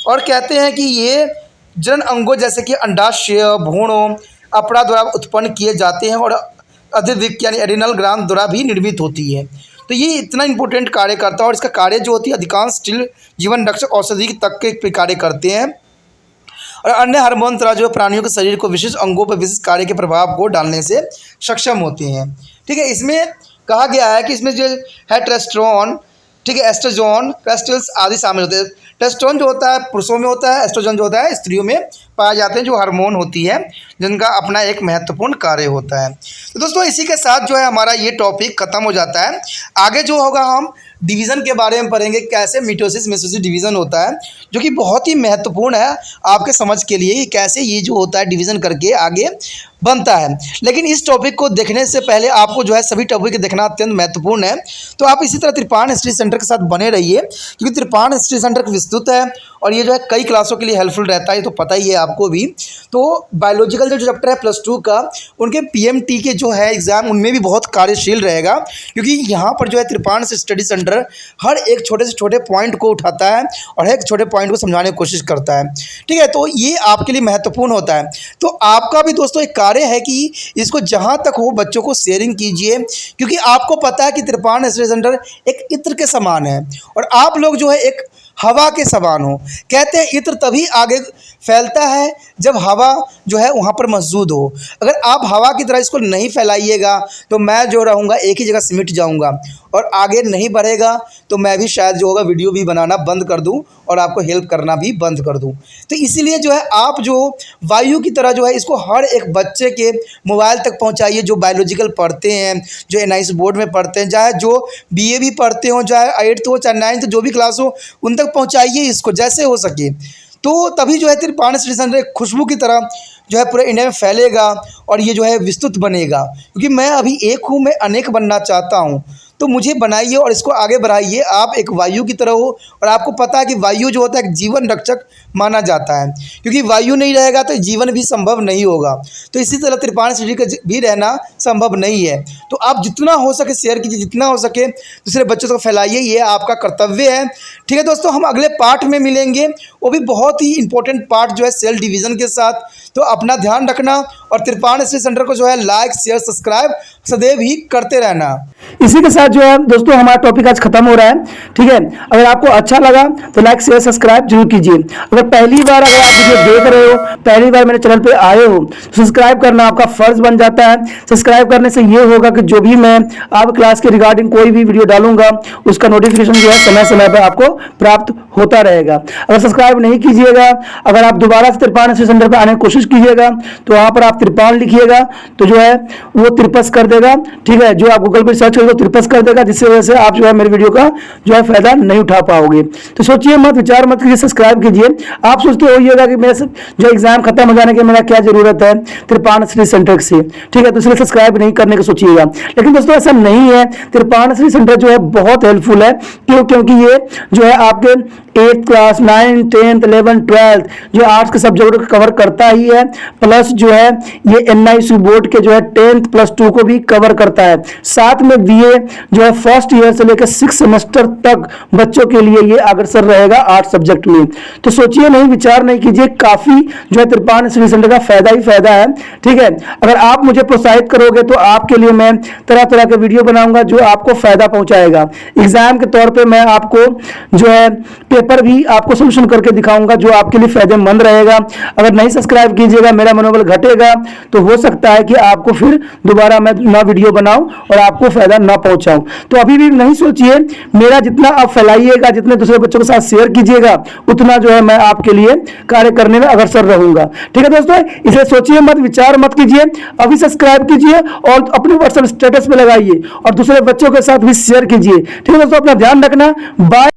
और कहते हैं कि ये जनन अंगों जैसे कि अंडाशय, भ्रूणों, अपरा द्वारा उत्पन्न किए जाते हैं और अधिवृक्क यानी एडिनल ग्रंथि द्वारा भी निर्मित होती है। तो ये इतना इंपॉर्टेंट कार्य करता है, और इसका कार्य जो होती है अधिकांश स्टील जीवन रक्षक औषधि तक के कार्य करते हैं, और अन्य हार्मोन तरह जो प्राणियों के शरीर को विशिष्ट अंगों पर विशिष्ट कार्य के प्रभाव को डालने से सक्षम होते हैं। ठीक है, इसमें कहा गया है कि इसमें जो है टेस्टोस्टेरोन, ठीक है, एस्ट्रोजन, क्रिस्टल्स आदि शामिल होते हैं। टेस्टोस्टेरोन जो होता है पुरुषों में होता है, एस्ट्रोजन जो होता है स्त्रियों में पाए जाते हैं, जो हार्मोन होती है जिनका अपना एक महत्वपूर्ण कार्य होता है। तो दोस्तों इसी के साथ जो है हमारा ये टॉपिक खत्म हो जाता है। आगे जो होगा हम डिवीज़न के बारे में पढ़ेंगे, कैसे मिटोसिस मेसोसिस डिवीज़न होता है, जो कि बहुत ही महत्वपूर्ण है आपके समझ के लिए, कैसे ये जो होता है डिवीज़न करके आगे बनता है। लेकिन इस टॉपिक को देखने से पहले आपको जो है सभी टॉपिक देखना अत्यंत महत्वपूर्ण है। तो आप इसी तरह त्रिपाण हिस्ट्री सेंटर के साथ बने रहिए, क्योंकि त्रिपाण हिस्ट्री सेंटर विस्तृत है और ये जो है कई क्लासों के लिए हेल्पफुल रहता है, तो पता ही है आपको भी। तो बायोलॉजिकल जो चैप्टर है +2 का, उनके PMT के जो है एग्ज़ाम, उनमें भी बहुत कार्यशील रहेगा, क्योंकि यहाँ पर जो है त्रिपाण स्टडी सेंटर हर एक छोटे से छोटे पॉइंट को उठाता है और एक छोटे पॉइंट को समझाने की कोशिश करता है। ठीक है, तो ये आपके लिए महत्वपूर्ण होता है। तो आपका भी दोस्तों एक कार्य है कि इसको जहाँ तक हो बच्चों को शेयरिंग कीजिए, क्योंकि आपको पता है कि त्रिपाण स्टडी सेंटर एक इत्र के समान है और आप लोग जो है एक हवा के समान हो। कहते हैं इत्र तभी आगे फैलता है जब हवा जो है वहाँ पर मौजूद हो। अगर आप हवा की तरह इसको नहीं फैलाइएगा तो मैं जो रहूँगा एक ही जगह सिमट जाऊँगा और आगे नहीं बढ़ेगा, तो मैं भी शायद जो होगा वीडियो भी बनाना बंद कर दूं और आपको हेल्प करना भी बंद कर दूं। तो इसीलिए जो है आप जो वायु की तरह जो है इसको हर एक बच्चे के मोबाइल तक पहुंचाइए, जो बायोलॉजिकल पढ़ते हैं, जो एनआईएस बोर्ड में पढ़ते हैं, चाहे जो बीए भी पढ़ते हो, चाहे 8th हो चाहे 9th जो भी क्लास हो, उन तक पहुँचाइए इसको जैसे हो सके। तो तभी जो है तिरपान स्टडी सेंटर एक खुशबू की तरह जो है पूरे इंडिया में फैलेगा और ये जो है विस्तृत बनेगा। क्योंकि मैं अभी एक हूँ, मैं अनेक बनना चाहता हूँ, तो मुझे बनाइए और इसको आगे बढ़ाइए। आप एक वायु की तरह हो और आपको पता है कि वायु जो होता है एक जीवन रक्षक माना जाता है, क्योंकि वायु नहीं रहेगा तो जीवन भी संभव नहीं होगा। तो इसी तरह तिरपान स्टडी का भी रहना संभव नहीं है। तो आप जितना हो सके शेयर कीजिए, जितना हो सके दूसरे बच्चों को फैलाइए, ये आपका कर्तव्य है। ठीक है दोस्तों, हम अगले पार्ट में मिलेंगे, वो भी बहुत ही इंपॉर्टेंट पार्ट जो है सेल डिवीज़न के साथ। तो अपना ध्यान रखना और तिरपान स्टडी सेंटर को जो है लाइक शेयर सब्सक्राइब सदैव ही करते रहना। इसी के साथ जो है दोस्तों हमारा टॉपिक आज खत्म हो रहा है। ठीक है, अगर आपको अच्छा लगा तो लाइक शेयर सब्सक्राइब जरूर कीजिए। अगर पहली बार अगर आप वीडियो देख रहे हो, पहली बार मेरे चैनल पे आए हो, तो सब्सक्राइब करना आपका फर्ज बन जाता है। सब्सक्राइब करने से ये होगा कि जो भी मैं आप क्लास के रिगार्डिंग कोई भी वीडियो डालूंगा उसका नोटिफिकेशन जो है समय समय पर आपको प्राप्त होता रहेगा। अगर सब्सक्राइब नहीं कीजिएगा, अगर आप दोबारा से तिरपान स्टडी सेंटर पर आने की कोशिश कीजिएगा तो वहां पर आप तिरपान लिखिएगा तो जो है वो तिरपस कर देगा। ठीक है, जो आप गूगल पर सर्च करोगे तो तिरपस कर देगा, जिससे वजह से आप जो है मेरे वीडियो का जो है फायदा नहीं उठा पाओगे। तो सोचिए मत, विचार मत कीजिए, सब्सक्राइब कीजिए। आप सोचते होइएगा कि मेरे जो एग्जाम खत्म हो जाने के मेरा क्या जरूरत है तिरपान स्टडी सेंटर से। ठीक है, तो इसलिए सब्सक्राइब नहीं करने का सोचिएगा। लेकिन दोस्तों ऐसा नहीं है, तिरपान स्टडी सेंटर जो है बहुत हेल्पफुल है। क्योंकि ये जो है आपके 8th class 9th 10th 11th 12th जो आर्ट्स के सब्जेक्ट को कवर करता ही है, प्लस जो है ये एनआईएस बोर्ड के जो है 10th प्लस 2 को भी कवर करता है। साथ में बीए जो है फर्स्ट ईयर से लेकर 6 सेमेस्टर तक बच्चों के लिए ये अग्रसर रहेगा 8 सब्जेक्ट में। तो सोचिए नहीं, विचार नहीं कीजिए, काफी जो है तिरपान स्टडी सेंटर का फायदा ही फायदा है। ठीक है, अगर आप मुझे प्रोत्साहित करोगे तो आपके लिए मैं तरह तरह के वीडियो बनाऊंगा जो आपको फायदा पहुंचाएगा। एग्जाम के तौर पर मैं आपको जो है पेपर भी आपको सोल्यूशन करके दिखाऊंगा जो आपके लिए फायदेमंद रहेगा। अगर नहीं सब्सक्राइब कीजिएगा, मेरा मनोबल घटेगा, तो हो सकता है कि आपको फिर दोबारा मैं ना वीडियो बनाऊं और आपको फायदा ना पहुंचाऊं। तो अभी भी नहीं सोचिए, मेरा जितना आप फैलाइएगा, जितने दूसरे बच्चों के साथ शेयर कीजिएगा, उतना जो है मैं आपके लिए कार्य करने में अग्रसर रहूंगा। ठीक है दोस्तों, इसे सोचिए मत, विचार मत कीजिए, अभी सब्सक्राइब कीजिए और अपने व्हाट्सएप स्टेटस पे लगाइए और दूसरे बच्चों के साथ भी शेयर कीजिए। ठीक है दोस्तों, अपना ध्यान रखना। बाय।